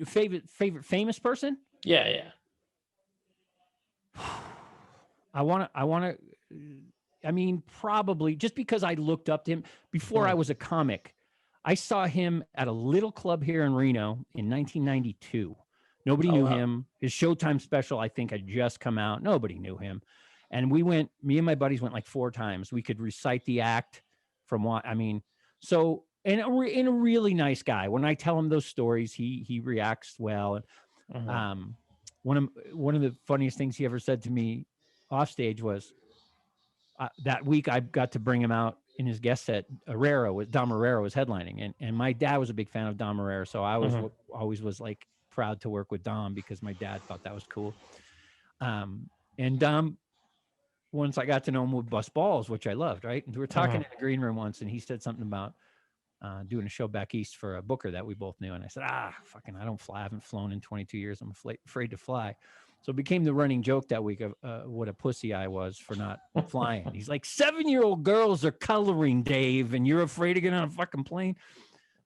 favorite famous person. Yeah. I want to. I mean, probably just because I looked up to him before I was a comic. I saw him at a little club here in Reno in 1992. Nobody knew him. His Showtime special, I think, had just come out. Nobody knew him. And me and my buddies went like 4 times. We could recite the act from what, I mean, so, and a really nice guy. When I tell him those stories, he reacts well. And one of the funniest things he ever said to me off stage was, that week I got to bring him out in his guest set. Dom Herrera was headlining, and my dad was a big fan of Dom Herrera, so I always was like proud to work with Dom because my dad thought that was cool. And Dom once I got to know him, would bust balls, which I loved, right? And we were talking in the green room once, and he said something about doing a show back east for a booker that we both knew. And I said, fucking, I don't fly. I haven't flown in 22 years. I'm afraid to fly. So it became the running joke that week of what a pussy I was for not flying. He's like, 7-year-old girls are coloring, Dave, and you're afraid to get on a fucking plane.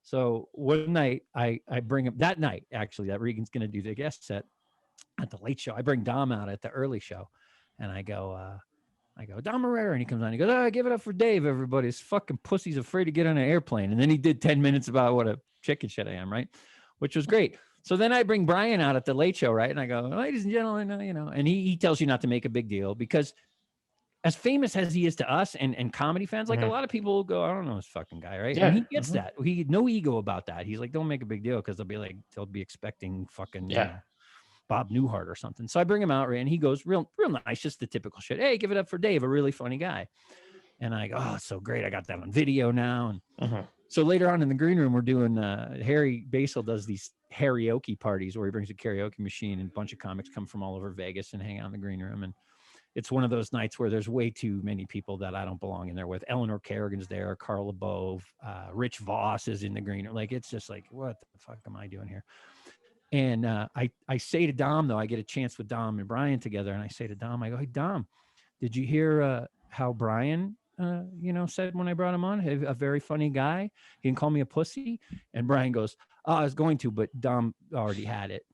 So one night I bring him, that night, actually, that Regan's going to do the guest set at the late show. I bring Dom out at the early show, and I go, Dom Herrera, and he comes on. He goes, give it up for Dave, everybody. This fucking pussy's afraid to get on an airplane. And then he did 10 minutes about what a chicken shit I am, right? Which was great. So then I bring Brian out at the late show, right? And I go, ladies and gentlemen, and he tells you not to make a big deal, because as famous as he is to us and comedy fans, like a lot of people go, I don't know this fucking guy, right? Yeah. And he gets that. He no ego about that. He's like, don't make a big deal, because they'll be expecting fucking Bob Newhart or something. So I bring him out, right, and he goes real nice, just the typical shit. Hey, give it up for Dave, a really funny guy. And I go, oh, it's so great. I got that on video now. And so later on in the green room, we're doing Harry Basel does these karaoke parties where he brings a karaoke machine, and a bunch of comics come from all over Vegas and hang out in the green room. And it's one of those nights where there's way too many people that I don't belong in there with. Eleanor Kerrigan's there, Carl LeBove, Rich Voss is in the green room. Like, it's just like, what the fuck am I doing here? And I say to Dom, though, I get a chance with Dom and Brian together, and I say to Dom, I go, hey, Dom, did you hear how Brian, said when I brought him on? A very funny guy. He didn't call me a pussy. And Brian goes, I was going to, but Dom already had it.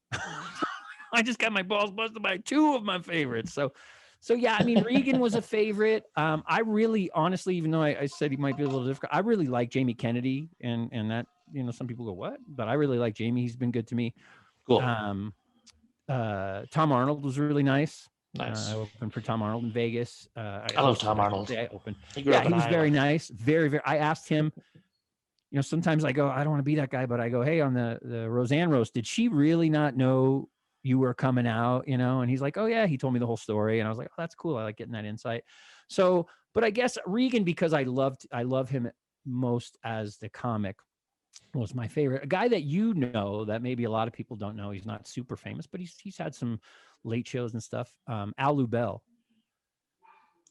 I just got my balls busted by 2 of my favorites. So yeah, I mean, Regan was a favorite. I really, honestly, even though I said he might be a little difficult, I really like Jamie Kennedy, and that, some people go, what? But I really like Jamie. He's been good to me. Cool. Tom Arnold was really nice. Nice. I opened for Tom Arnold in Vegas. I love Tom Arnold. I opened. He was very nice. Very, very. I asked him, sometimes I go, I don't want to be that guy, but I go, hey, on the Roseanne roast, did she really not know you were coming out, and he's like, oh yeah, he told me the whole story. And I was like, oh, that's cool. I like getting that insight. So, but I guess Regan, because I love him most as the comic, was my favorite. A guy that that maybe a lot of people don't know. He's not super famous, but he's had some late shows and stuff. Al Lubell.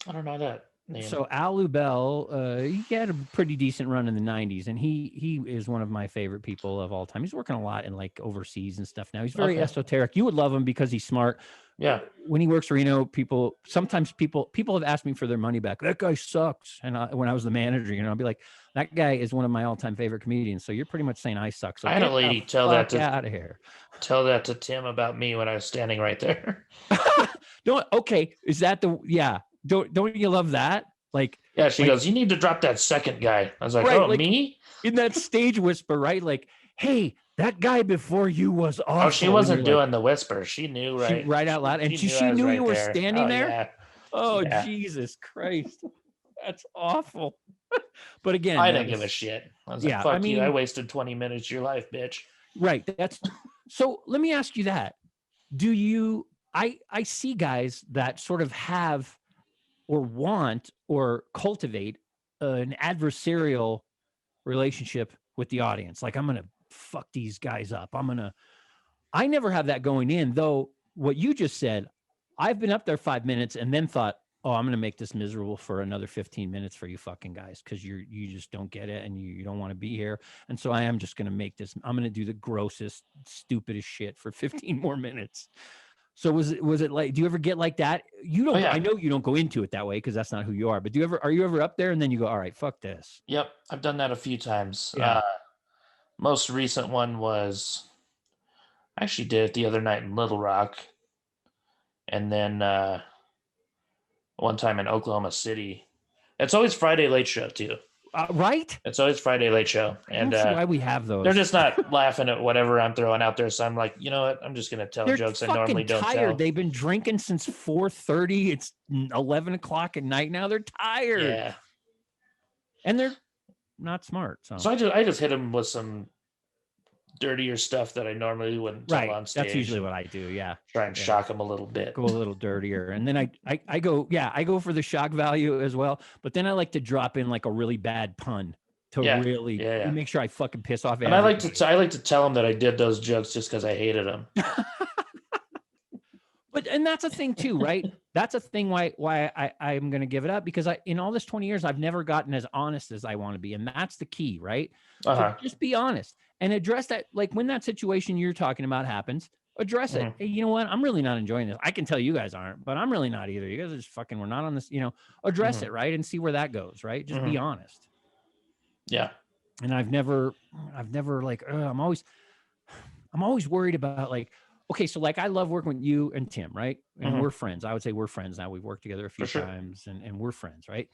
I don't know that name. So Al Lubell, he had a pretty decent run in the 90s, and he is one of my favorite people of all time. He's working a lot in like overseas and stuff now. He's very esoteric. You would love him because he's smart. Yeah. When he works Reno, people have asked me for their money back. That guy sucks. And when I was the manager, I'll be like, that guy is one of my all-time favorite comedians. So you're pretty much saying I suck. So I had a lady tell that to out of here. Tell that to Tim about me when I was standing right there. Is that don't you love that? Like, yeah, she goes, you need to drop that second guy. I was like, me? In that stage whisper, right? Like, hey, that guy before you was awesome. Oh, she wasn't doing the whisper. She knew right out loud. And she knew you were standing there. Yeah. Oh, yeah. Jesus Christ. That's awful. But again, I didn't give a shit. I was like, fuck you. I wasted 20 minutes of your life, bitch. Right. So let me ask you that. Do you, I see guys that sort of have or want or cultivate an adversarial relationship with the audience. Like, I'm going to fuck these guys up. I never have that going in, though. What you just said, I've been up there 5 minutes and then thought, oh, I'm going to make this miserable for another 15 minutes for you fucking guys, because you just don't get it and you don't want to be here. And so I am just going to make this, I'm going to do the grossest, stupidest shit for 15 more minutes. So was it like, do you ever get like that? You don't, I know you don't go into it that way because that's not who you are, but are you ever up there and then you go, all right, fuck this? Yep. I've done that a few times. Yeah. Most recent one was, I actually did it the other night in Little Rock. And then one time in Oklahoma City. It's always Friday late show too. Right? It's always Friday late show. And I don't see why we have those. They're just not laughing at whatever I'm throwing out there. So I'm like, you know what? I'm just going to tell jokes I normally don't tell. They've been drinking since 4:30. It's 11 o'clock at night now. They're tired. Yeah. And they're not smart. So I just hit them with some dirtier stuff that I normally wouldn't tell on stage. That's usually what I do. Yeah. Try and shock them a little bit. Go a little dirtier. And then I go for the shock value as well. But then I like to drop in like a really bad pun to really make sure I fucking piss off. And I like to tell them that I did those jokes just because I hated them. But and that's a thing too, right? That's a thing why I'm going to give it up, because in all this 20 years, I've never gotten as honest as I want to be. And that's the key, right? So just be honest and address that. Like when that situation you're talking about happens, address it. Hey, you know what? I'm really not enjoying this. I can tell you guys aren't, but I'm really not either. You guys are just fucking, we're not on this, address it, right? And see where that goes, right? Just be honest. Yeah. And I've never like, I'm always worried about like, okay, so like I love working with you and Tim, right? And we're friends. I would say we're friends now. We've worked together a few times and we're friends, right?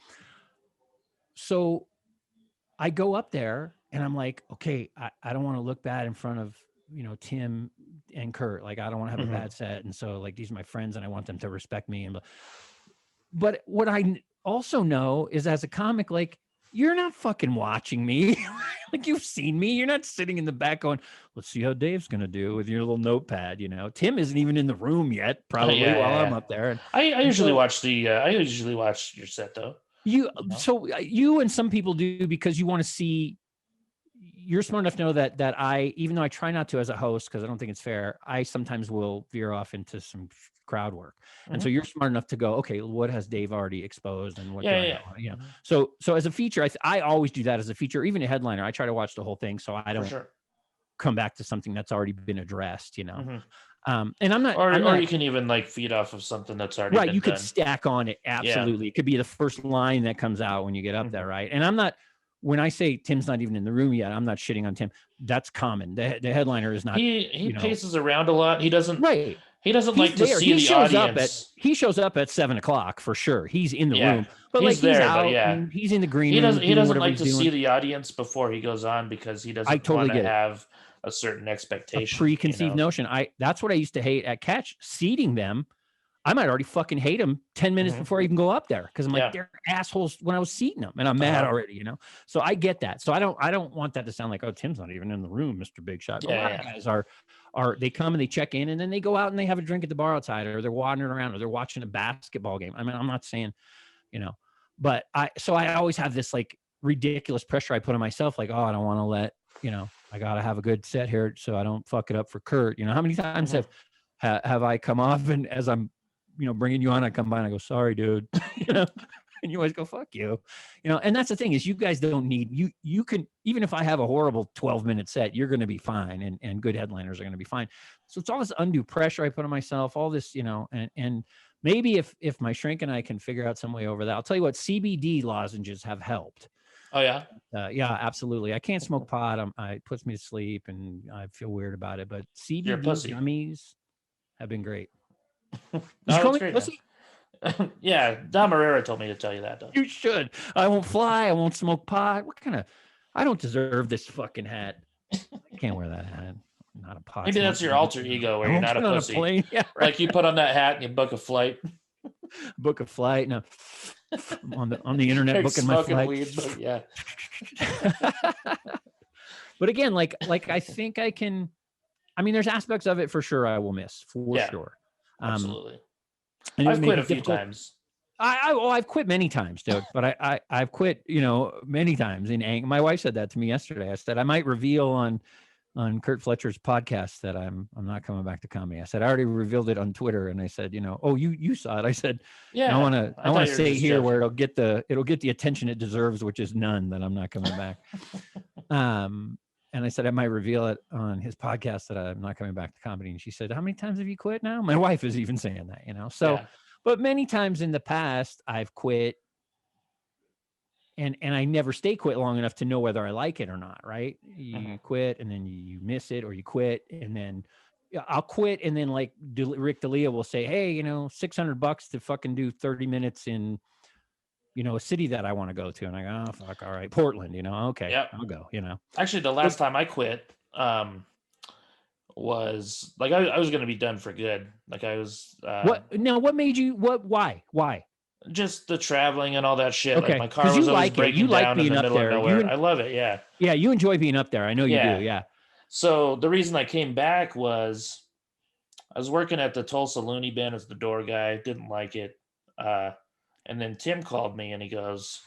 So I go up there and I'm like, okay, I don't want to look bad in front of, Tim and Curt. Like I don't want to have a bad set. And so like, these are my friends and I want them to respect me. But what I also know is as a comic, like, you're not fucking watching me. Like you've seen me. You're not sitting in the back going, let's see how Dave's going to do with your little notepad. Tim isn't even in the room yet, probably while I'm up there. And I usually watch your set though. So you and some people do because you want to see, you're smart enough to know that I, even though I try not to as a host, because I don't think it's fair, I sometimes will veer off into some crowd work. And so you're smart enough to go, okay, what has Dave already exposed and what So as a feature, I always do that as a feature, even a headliner. I try to watch the whole thing so I don't come back to something that's already been addressed, And I'm not, or you can even like feed off of something that's already been you done. could stack on it. Absolutely. It could be the first line that comes out when you get up there. Right. And I'm not, when I say Tim's not even in the room yet, I'm not shitting on Tim. That's common. The headliner is not. He paces around a lot. He doesn't. Right. He doesn't like to see the audience. He shows up at 7:00 for sure. He's in the room, but he's there. Out, he's in the green room. He doesn't like to see the audience before he goes on because he doesn't want to have a certain expectation, a preconceived notion. That's what I used to hate at Catch, seating them. I might already fucking hate them 10 minutes before I even go up there because I'm like, they're assholes when I was seating them and I'm mad already, So I get that. So I don't want that to sound like, oh, Tim's not even in the room, Mr. Big Shot. A lot of guys are they come and they check in and then they go out and they have a drink at the bar outside, or they're wandering around, or they're watching a basketball game. I mean, I'm not saying, but I always have this like ridiculous pressure I put on myself, like, oh, I don't want to let, I got to have a good set here so I don't fuck it up for Curt. How many times have I come off and as I'm, bringing you on, I come by and I go, sorry, dude, and you always go, fuck you, and that's the thing is you guys don't need, you can, even if I have a horrible 12-minute set, you're going to be fine. And good headliners are going to be fine. So it's all this undue pressure I put on myself, all this, and maybe if my shrink and I can figure out some way over that, I'll tell you what, CBD lozenges have helped. Oh yeah. Yeah, absolutely. I can't smoke pot. It puts me to sleep and I feel weird about it, but CBD gummies have been great. No, great, yeah, Don Marrera told me to tell you that. Though. You should. I won't fly. I won't smoke pot. What kind of? I don't deserve this fucking hat. I can't wear that hat. I'm not a pot. Maybe that's your alter ego, where you're not a pussy. Plane. Yeah, right. Like you put on that hat and you book a flight. Book a flight. No, on the internet booking my flight. Weed, but yeah. But again, like I think I can. I mean, there's aspects of it for sure I will miss for sure. Absolutely. I've quit a few times. I've quit many times, dude. But I've quit, many times in anger. My wife said that to me yesterday. I said I might reveal on Curt Fletcher's podcast that I'm not coming back to comedy. I said I already revealed it on Twitter, and I said, oh, you saw it. I said, I want to say here joking. Where it'll get the attention it deserves, which is none. That I'm not coming back. And I said I might reveal it on his podcast that I'm not coming back to comedy. And she said, how many times have you quit now? My wife is even saying that, So, but many times in the past I've quit and I never stay quit long enough to know whether I like it or not. Right. You quit and then you miss it, or you quit and then I'll quit. And then like Rick D'Elia will say, hey, $600 to fucking do 30 minutes in, a city that I want to go to. And I go, oh, fuck. All right. Portland, okay, I'll go, Actually, the last time I quit was like, I was going to be done for good. Like I was. What made you, why? Just the traveling and all that shit. Okay. Like my car was always breaking down in the middle of nowhere. I love it. Yeah. Yeah. You enjoy being up there. I know you do. Yeah. So the reason I came back was I was working at the Tulsa Looney Bin as the door guy. Didn't like it. And then Tim called me and he goes,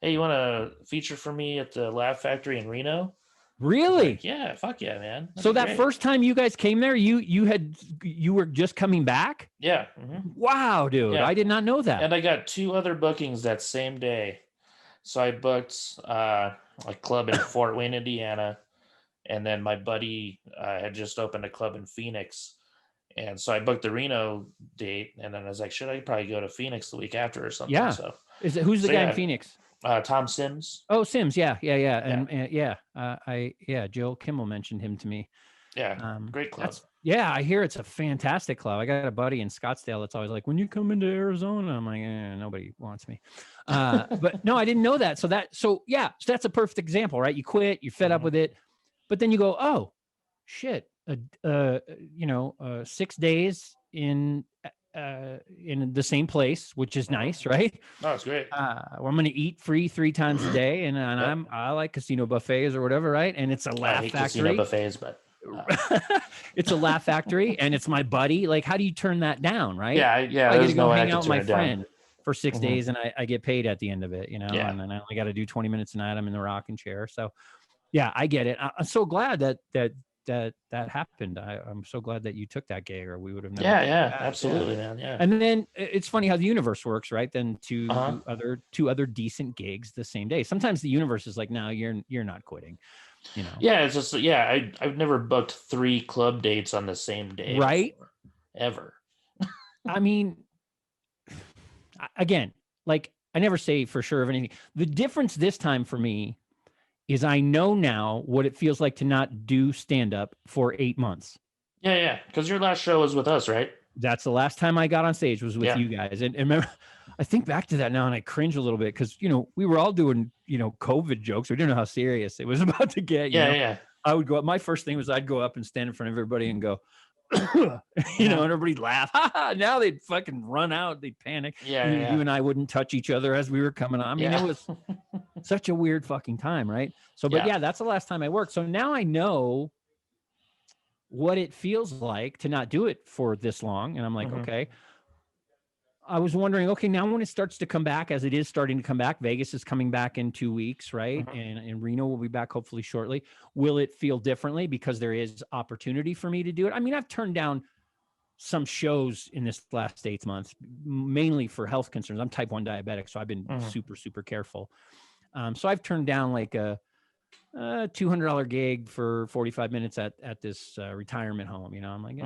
hey, you want to feature for me at the Laugh Factory in Reno? Really? Like, yeah, fuck yeah, man. So that first time you guys came there, you were just coming back? Yeah. Mm-hmm. Wow, dude. Yeah. I did not know that. And I got 2 other bookings that same day. So I booked a club in Fort Wayne, Indiana, and then my buddy had just opened a club in Phoenix. And so I booked the Reno date, and then I was like, should I probably go to Phoenix the week after or something? Yeah. So Who's the guy in Phoenix? Tom Sims. Oh, Sims. Yeah. And Joe Kimmel mentioned him to me. Yeah. Great club. I hear it's a fantastic club. I got a buddy in Scottsdale that's always like, when you come into Arizona, I'm like, nobody wants me. But no, I didn't know that. So that's a perfect example, right? You quit, you're fed up with it, but then you go, oh shit, 6 days in the same place, which is nice, right? Oh, it's great. I'm going to eat free 3 times a day, and I like casino buffets or whatever, right? And it's a laugh factory. Casino buffets, but it's a laugh factory, and it's my buddy. Like, how do you turn that down, right? Yeah. I get to go hang out with my friend for 6 days, and I get paid at the end of it, and then I only got to do 20 minutes a night. I'm in the rocking chair, so yeah, I get it. I'm so glad that happened. I'm so glad that you took that gig, or we would have never. Yeah, absolutely, man. Yeah. And then it's funny how the universe works, right? Then two other decent gigs the same day. Sometimes the universe is like, no, you're not quitting. Yeah, it's just I've never booked 3 club dates on the same day, right? Before, ever. I mean, again, like, I never say for sure of anything. The difference this time for me is I know now what it feels like to not do stand-up for 8 months. Yeah, because your last show was with us, right? That's the last time I got on stage was with you guys. And remember, I think back to that now and I cringe a little bit because, we were all doing, COVID jokes. We didn't know how serious it was about to get. Yeah. I would go up. My first thing was I'd go up and stand in front of everybody and go, and everybody'd laugh. Now they'd fucking run out. They'd panic. Yeah. You and I wouldn't touch each other as we were coming on. I mean, it was such a weird fucking time, right? So, but that's the last time I worked. So now I know what it feels like to not do it for this long. And I'm like, okay. I was wondering, okay, now when it starts to come back, as it is starting to come back, Vegas is coming back in 2 weeks, right? And Reno will be back hopefully shortly. Will it feel differently because there is opportunity for me to do it? I mean, I've turned down some shows in this last 8 months, mainly for health concerns. I'm type 1 diabetic, so I've been super, super careful. So I've turned down like a $200 gig for 45 minutes at this retirement home. I'm like,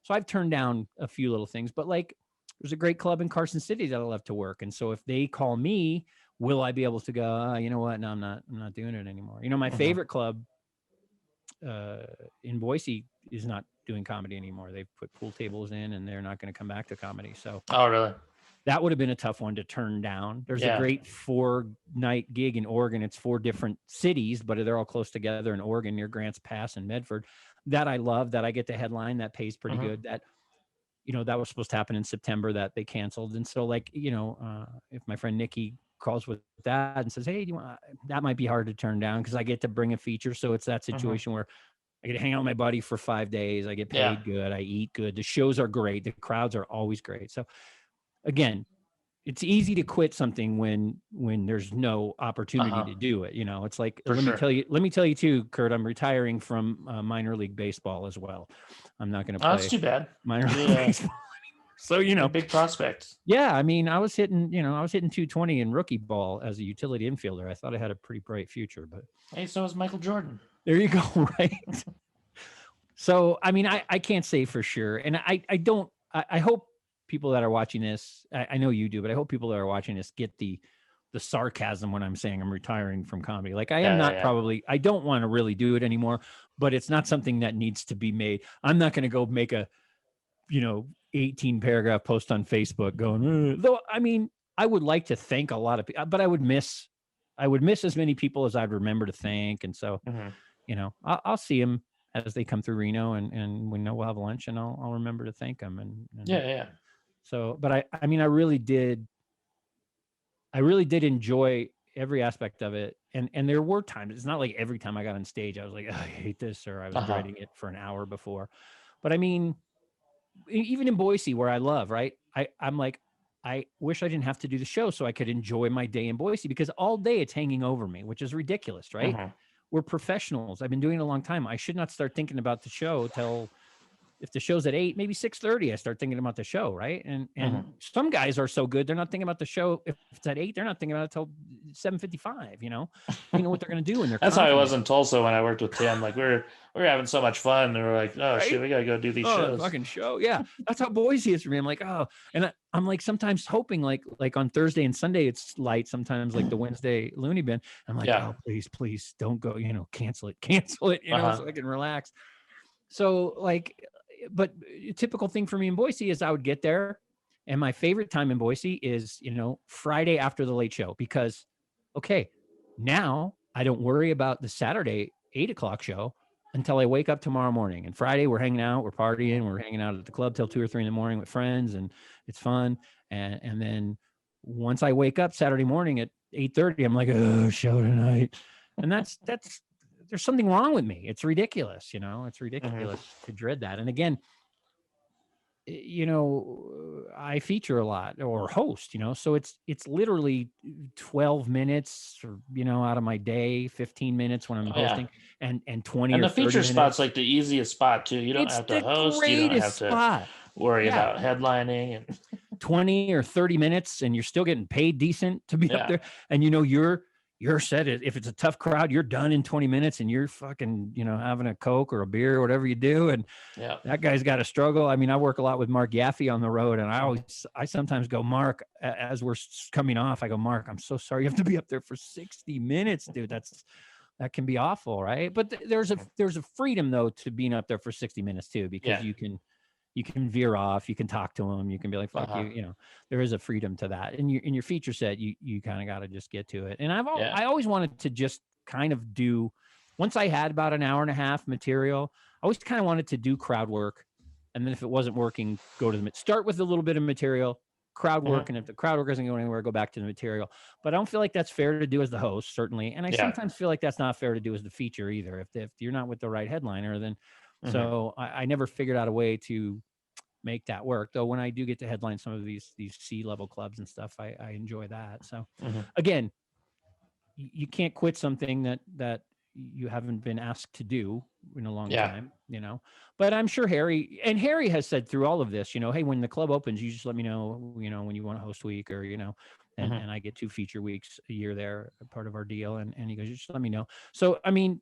so I've turned down a few little things, but like there's a great club in Carson City that I love to work. And so if they call me, will I be able to go, you know what? No, I'm not doing it anymore. My favorite club in Boise is not doing comedy anymore. They've put pool tables in and they're not going to come back to comedy. So, oh, really? That would have been a tough one to turn down. There's a great 4-night gig in Oregon. It's 4 different cities, but they're all close together in Oregon near Grants Pass and Medford. That I love, that I get to headline, that pays pretty good. That, that was supposed to happen in September that they canceled. And so like, if my friend Nikki calls with that and says, hey, that might be hard to turn down because I get to bring a feature. So it's that situation where I get to hang out with my buddy for 5 days. I get paid good. I eat good. The shows are great. The crowds are always great. So again, it's easy to quit something when there's no opportunity to do it. It's like, let me tell you too, Curt, I'm retiring from minor league baseball as well. I'm not going to play. Oh, that's too bad. Minor league baseball. So, big prospect. Yeah. I mean, I was hitting 220 in rookie ball as a utility infielder. I thought I had a pretty bright future, but hey, so is Michael Jordan. There you go. Right. So, I mean, I can't say for sure. And I hope people that are watching this, I know you do, but I hope people that are watching this get the sarcasm when I'm saying I'm retiring from comedy. Like I am probably, I don't want to really do it anymore, but it's not something that needs to be made. I'm not going to go make a, 18 paragraph post on Facebook going, though. I mean, I would like to thank a lot of people, but I would miss as many people as I'd remember to thank. And so, I'll see them as they come through Reno and we'll have lunch and I'll remember to thank them. And So, but I mean, I really did enjoy every aspect of it. And there were times, it's not like every time I got on stage, I was like, oh, I hate this, or I was dreading it for an hour before. But I mean, even in Boise where I love, right. I'm like, I wish I didn't have to do the show so I could enjoy my day in Boise because all day it's hanging over me, which is ridiculous. Right. we're professionals. I've been doing it a long time. I should not start thinking about the show till if the show's at 8, maybe 6:30, I start thinking about the show, right? And some guys are so good, they're not thinking about the show. If it's at 8, they're not thinking about it till 7:55. They know what they're going to do, and they're That's how I was confident. in Tulsa when I worked with Tim. Like we were having so much fun, and we're like, oh Right? shit, we gotta go do these shows. Fucking show, yeah. That's how Boise is for me. I'm like, oh, and I'm like sometimes hoping like on Thursday and Sunday it's light. Sometimes like the Wednesday loony bin. I'm like, oh, please don't go. Cancel it, so I can relax. So like, but a typical thing for me in Boise is I would get there, and my favorite time in Boise is Friday after the late show, because okay, now I don't worry about the Saturday 8:00 show until I wake up tomorrow morning. And Friday we're hanging out, we're partying, we're hanging out at the club till 2 or 3 in the morning with friends, and it's fun. And then once I wake up Saturday morning at 8:30, I'm like, oh, show tonight. And that's there's something wrong with me. It's ridiculous, it's ridiculous to dread that. And again, I feature a lot or host, so it's literally 12 minutes or, out of my day, 15 minutes when I'm hosting and 20 and or the feature 30 spot's minutes. like the easiest spot too. You don't have to host. You don't have to worry about headlining and 20 or 30 minutes, and you're still getting paid decent to be up there. And you're set. If it's a tough crowd, you're done in 20 minutes, and you're fucking, having a Coke or a beer or whatever you do. And that guy's got to struggle. I mean, I work a lot with Mark Yaffe on the road, and I sometimes go, Mark, as we're coming off, I go, Mark, I'm so sorry you have to be up there for 60 minutes, dude. That can be awful, right? But there's a freedom though to being up there for 60 minutes too, because you can veer off, you can talk to them, you can be like, fuck you, there is a freedom to that. In your feature set, you kind of got to just get to it. And I always wanted to just kind of do, once I had about an hour and a half material, I always kind of wanted to do crowd work. And then if it wasn't working, start with a little bit of material, crowd work. And if the crowd work doesn't go anywhere, go back to the material. But I don't feel like that's fair to do as the host, certainly. And I sometimes feel like that's not fair to do as the feature either. If you're not with the right headliner, then so I never figured out a way to make that work, though. When I do get to headline some of these C-level clubs and stuff, I enjoy that. So again, you can't quit something that you haven't been asked to do in a long time, but I'm sure Harry has said through all of this, hey, when the club opens, you just let me know, when you want to host week, or and I get 2 feature weeks a year there, part of our deal, and he goes, just let me know. So I mean,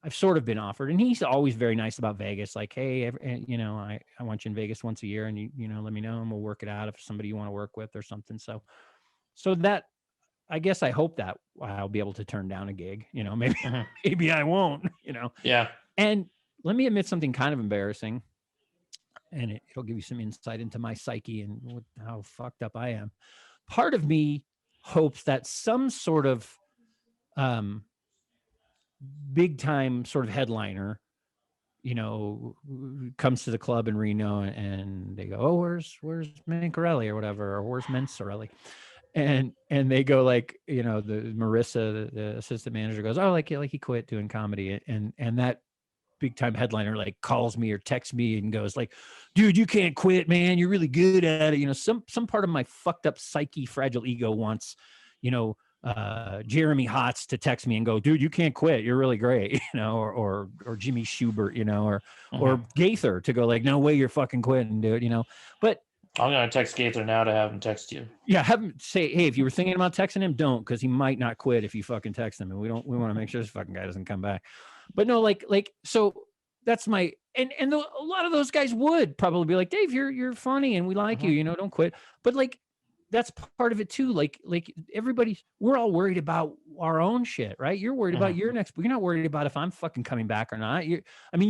I've sort of been offered, and he's always very nice about Vegas. Like, hey, I want you in Vegas once a year, and you let me know, and we'll work it out if somebody you want to work with or something. So that, I guess I hope that I'll be able to turn down a gig, maybe I won't, Yeah. And let me admit something kind of embarrassing, and it'll give you some insight into my psyche and how fucked up I am. Part of me hopes that some sort of, big time sort of headliner, comes to the club in Reno, and they go, oh, where's Mencarelli or whatever, or where's Mencarelli? And they go like, the Marissa, the assistant manager, goes, oh, like he quit doing comedy. And that big time headliner like calls me or texts me and goes like, dude, you can't quit, man. You're really good at it. Some part of my fucked up psyche, fragile ego wants, Jeremy Hotz to text me and go, dude, you can't quit. You're really great, or Jimmy Schubert, or Gaither to go like, no way you're fucking quitting, dude, But I'm going to text Gaither now to have him text you. Yeah. Have him say, hey, if you were thinking about texting him, don't, because he might not quit if you fucking text him. And we want to make sure this fucking guy doesn't come back. But no, so that's my, and a lot of those guys would probably be like, Dave, you're funny and we like you, don't quit. But like, that's part of it too. Like we're all worried about our own shit, right? You're worried about your next, but you're not worried about if I'm fucking coming back or not. You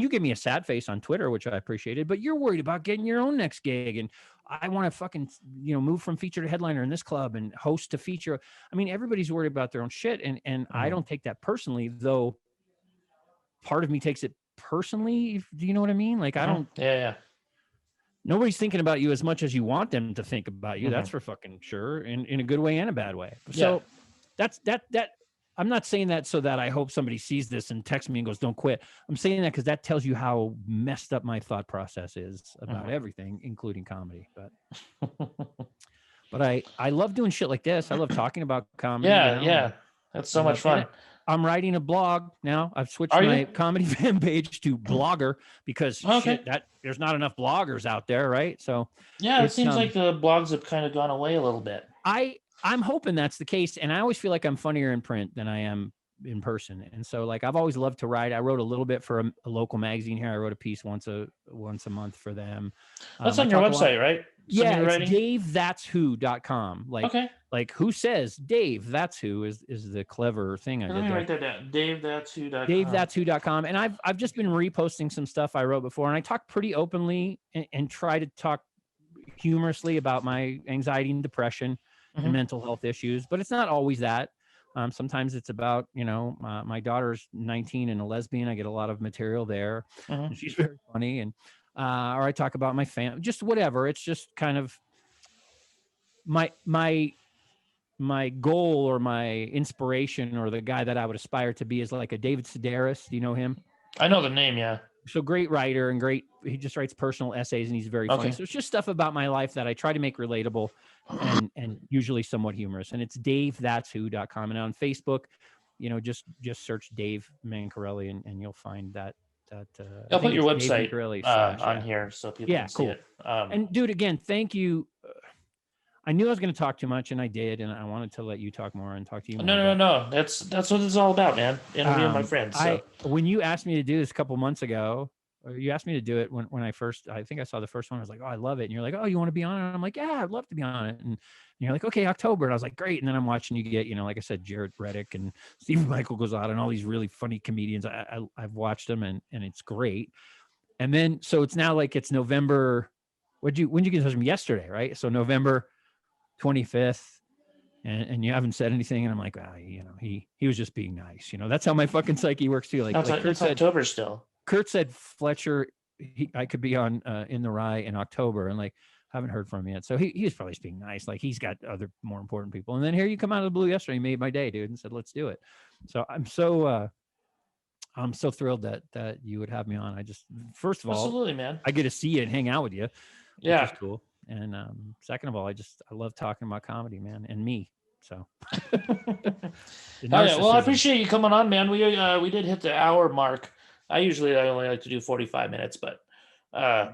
give me a sad face on Twitter, which I appreciated, but you're worried about getting your own next gig. And I want to fucking, move from feature to headliner in this club and host to feature. Everybody's worried about their own shit. And I don't take that personally, though. Part of me takes it personally. Do you know what I mean? Like, I don't, nobody's thinking about you as much as you want them to think about you. That's for fucking sure. In a good way and a bad way. So that's that. I'm not saying that so that I hope somebody sees this and texts me and goes, don't quit. I'm saying that because that tells you how messed up my thought process is about everything, including comedy. But I love doing shit like this. I love talking about comedy. Yeah. That's so much fun. I'm writing a blog now. I've switched Are my you? comedy fan page to Blogger because Okay. shit, that there's not enough bloggers out there, right? So Yeah, it it's seems like the blogs have kind of gone away a little bit. I'm hoping that's the case, and I always feel like I'm funnier in print than I am in person. And so, like, I've always loved to write. I wrote a little bit for a local magazine here. I wrote a piece once a month for them. That's on your website, right? Yeah, it's davethat'swho.com. Okay. Like who says Dave? That's who is the clever thing I did. Let me there. write that down. davethat'swho.com. davethat'swho.com. And I've just been reposting some stuff I wrote before, and I talk pretty openly and try to talk humorously about my anxiety and depression and mental health issues, but it's not always that. Sometimes it's about, my daughter's 19 and a lesbian. I get a lot of material there. And she's very funny. And, or I talk about my family, just whatever. It's just kind of my goal or my inspiration or the guy that I would aspire to be is like a David Sedaris. Do you know him? I know the name. Yeah. So great writer and he just writes personal essays and he's very funny. So it's just stuff about my life that I try to make relatable and usually somewhat humorous. And it's davethat'swho.com. And on Facebook, just search Dave Mencarelli and you'll find that. I'll put your website on here so people can see it. And dude, again, thank you. I knew I was going to talk too much, and I did, and I wanted to let you talk more and talk to you more. No. That's what it's all about, man. Interviewing my friends. So. When you asked me to do this a couple months ago, or you asked me to do it when I think I saw the first one. I was like, oh, I love it. And you're like, oh, you want to be on it? And I'm like, yeah, I'd love to be on it. And you're like, okay, October. And I was like, great. And then I'm watching you get, like I said, Jared Reddick and Stephen Michael goes out and all these really funny comedians. I've watched them and it's great. And then, so it's now like it's November. When did you get in touch with me? Yesterday, right? So November 25th, and you haven't said anything, and I'm like, he was just being nice, that's how my fucking psyche works too. Like Kurt said, October still. Kurt said Fletcher, I could be on in the Rye in October, and like haven't heard from him yet. So he was probably just being nice, like he's got other more important people. And then here you come out of the blue yesterday, you made my day, dude, and said let's do it. So I'm so thrilled that you would have me on. I just first of all, absolutely, man, I get to see you and hang out with you. Yeah, which is cool. And second of all, I love talking about comedy, man, and me. So, well, I appreciate you coming on, man. We did hit the hour mark. I only like to do 45 minutes, but I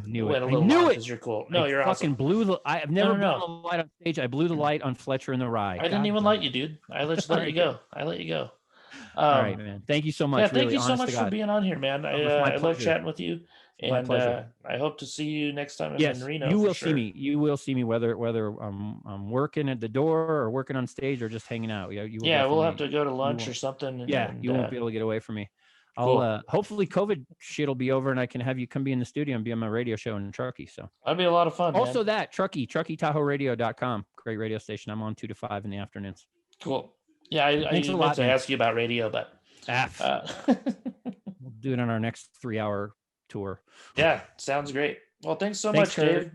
knew it. Because you're cool. No, you're fucking awesome. I've never blown the light on stage. I blew the light on Fletcher in the Rye. I didn't even light you, dude. I just let you go. I let you go. All right, man. Thank you so much. Yeah, thank you so much for being on here, man. I love chatting with you. And I hope to see you next time I'm in Reno. You will see me. You will see me whether I'm working at the door or working on stage or just hanging out. We'll have to go to lunch or something. You won't be able to get away from me. Cool. I'll hopefully COVID shit will be over and I can have you come be in the studio and be on my radio show in Truckee. So that'd be a lot of fun. Also, man. that TruckeeTahoeRadio.com, great radio station. I'm on 2 to 5 in the afternoons. Cool. Yeah, I meant to ask you about radio, but we'll do it on our next 3-hour tour. Yeah, sounds great. Well, thanks so much, Dave.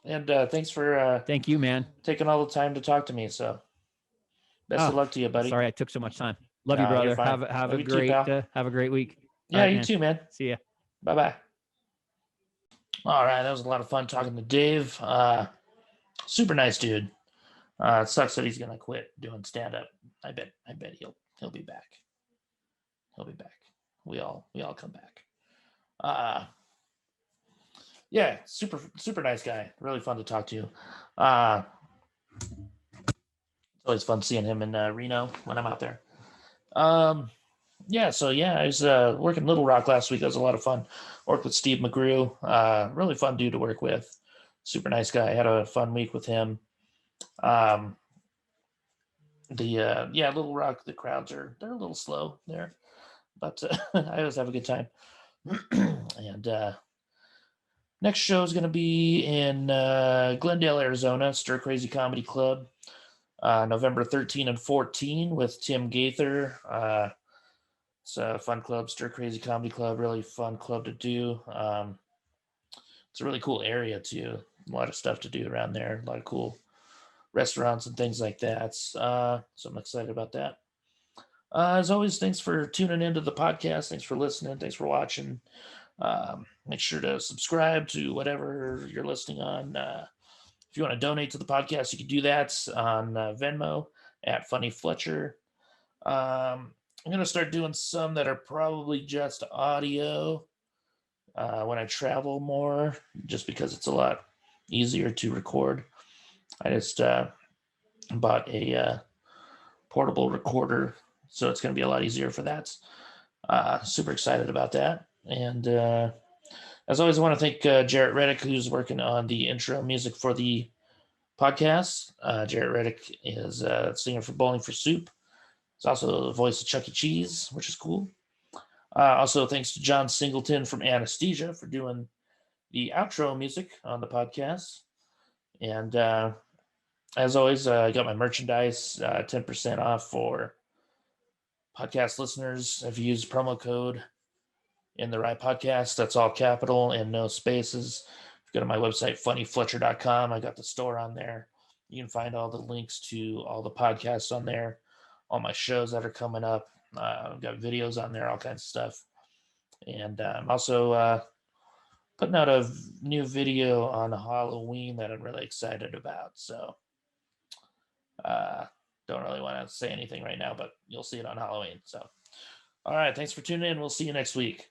And thanks for thank you, man, taking all the time to talk to me. So best of luck to you, buddy. Sorry I took so much time. Love you, brother. Have a great week. Yeah, you too, man. See ya. Bye. All right, that was a lot of fun talking to Dave. Super nice dude. It sucks that he's gonna quit doing stand up. I bet he'll be back. He'll be back. We all come back. Yeah, super nice guy. Really fun to talk to. It's always fun seeing him in Reno when I'm out there. I was working Little Rock last week. That was a lot of fun. Worked with Steve McGrew. Really fun dude to work with. Super nice guy. Had a fun week with him. Little Rock, the crowds they're a little slow there, but I always have a good time. And next show is going to be in Glendale, Arizona, Stir Crazy Comedy Club, November 13 and 14 with Tim Gaither. It's a fun club, Stir Crazy Comedy Club, really fun club to do. It's a really cool area too. A lot of stuff to do around there. A lot of cool restaurants and things like that. So I'm excited about that. As always, thanks for tuning into the podcast. Thanks for listening. Thanks for watching. Make sure to subscribe to whatever you're listening on. If you want to donate to the podcast, you can do that on Venmo at Funny Fletcher. I'm going to start doing some that are probably just audio when I travel more, just because it's a lot easier to record. I just bought a portable recorder, so it's going to be a lot easier for that. Super excited about that. And as always, I want to thank Jarrett Reddick, who's working on the intro music for the podcast. Jarrett Reddick is a singer for Bowling for Soup. He's also the voice of Chuck E. Cheese, which is cool. Also, thanks to John Singleton from Anesthesia for doing the outro music on the podcast. And as always, I got my merchandise 10% off for podcast listeners. If you use promo code in the right podcast, that's all capital and no spaces. If you go to my website, funnyfletcher.com, I got the store on there. You can find all the links to all the podcasts on there, all my shows that are coming up. I've got videos on there, all kinds of stuff. And I'm also putting out a new video on Halloween that I'm really excited about. So don't really want to say anything right now, but you'll see it on Halloween. So, all right. Thanks for tuning in. We'll see you next week.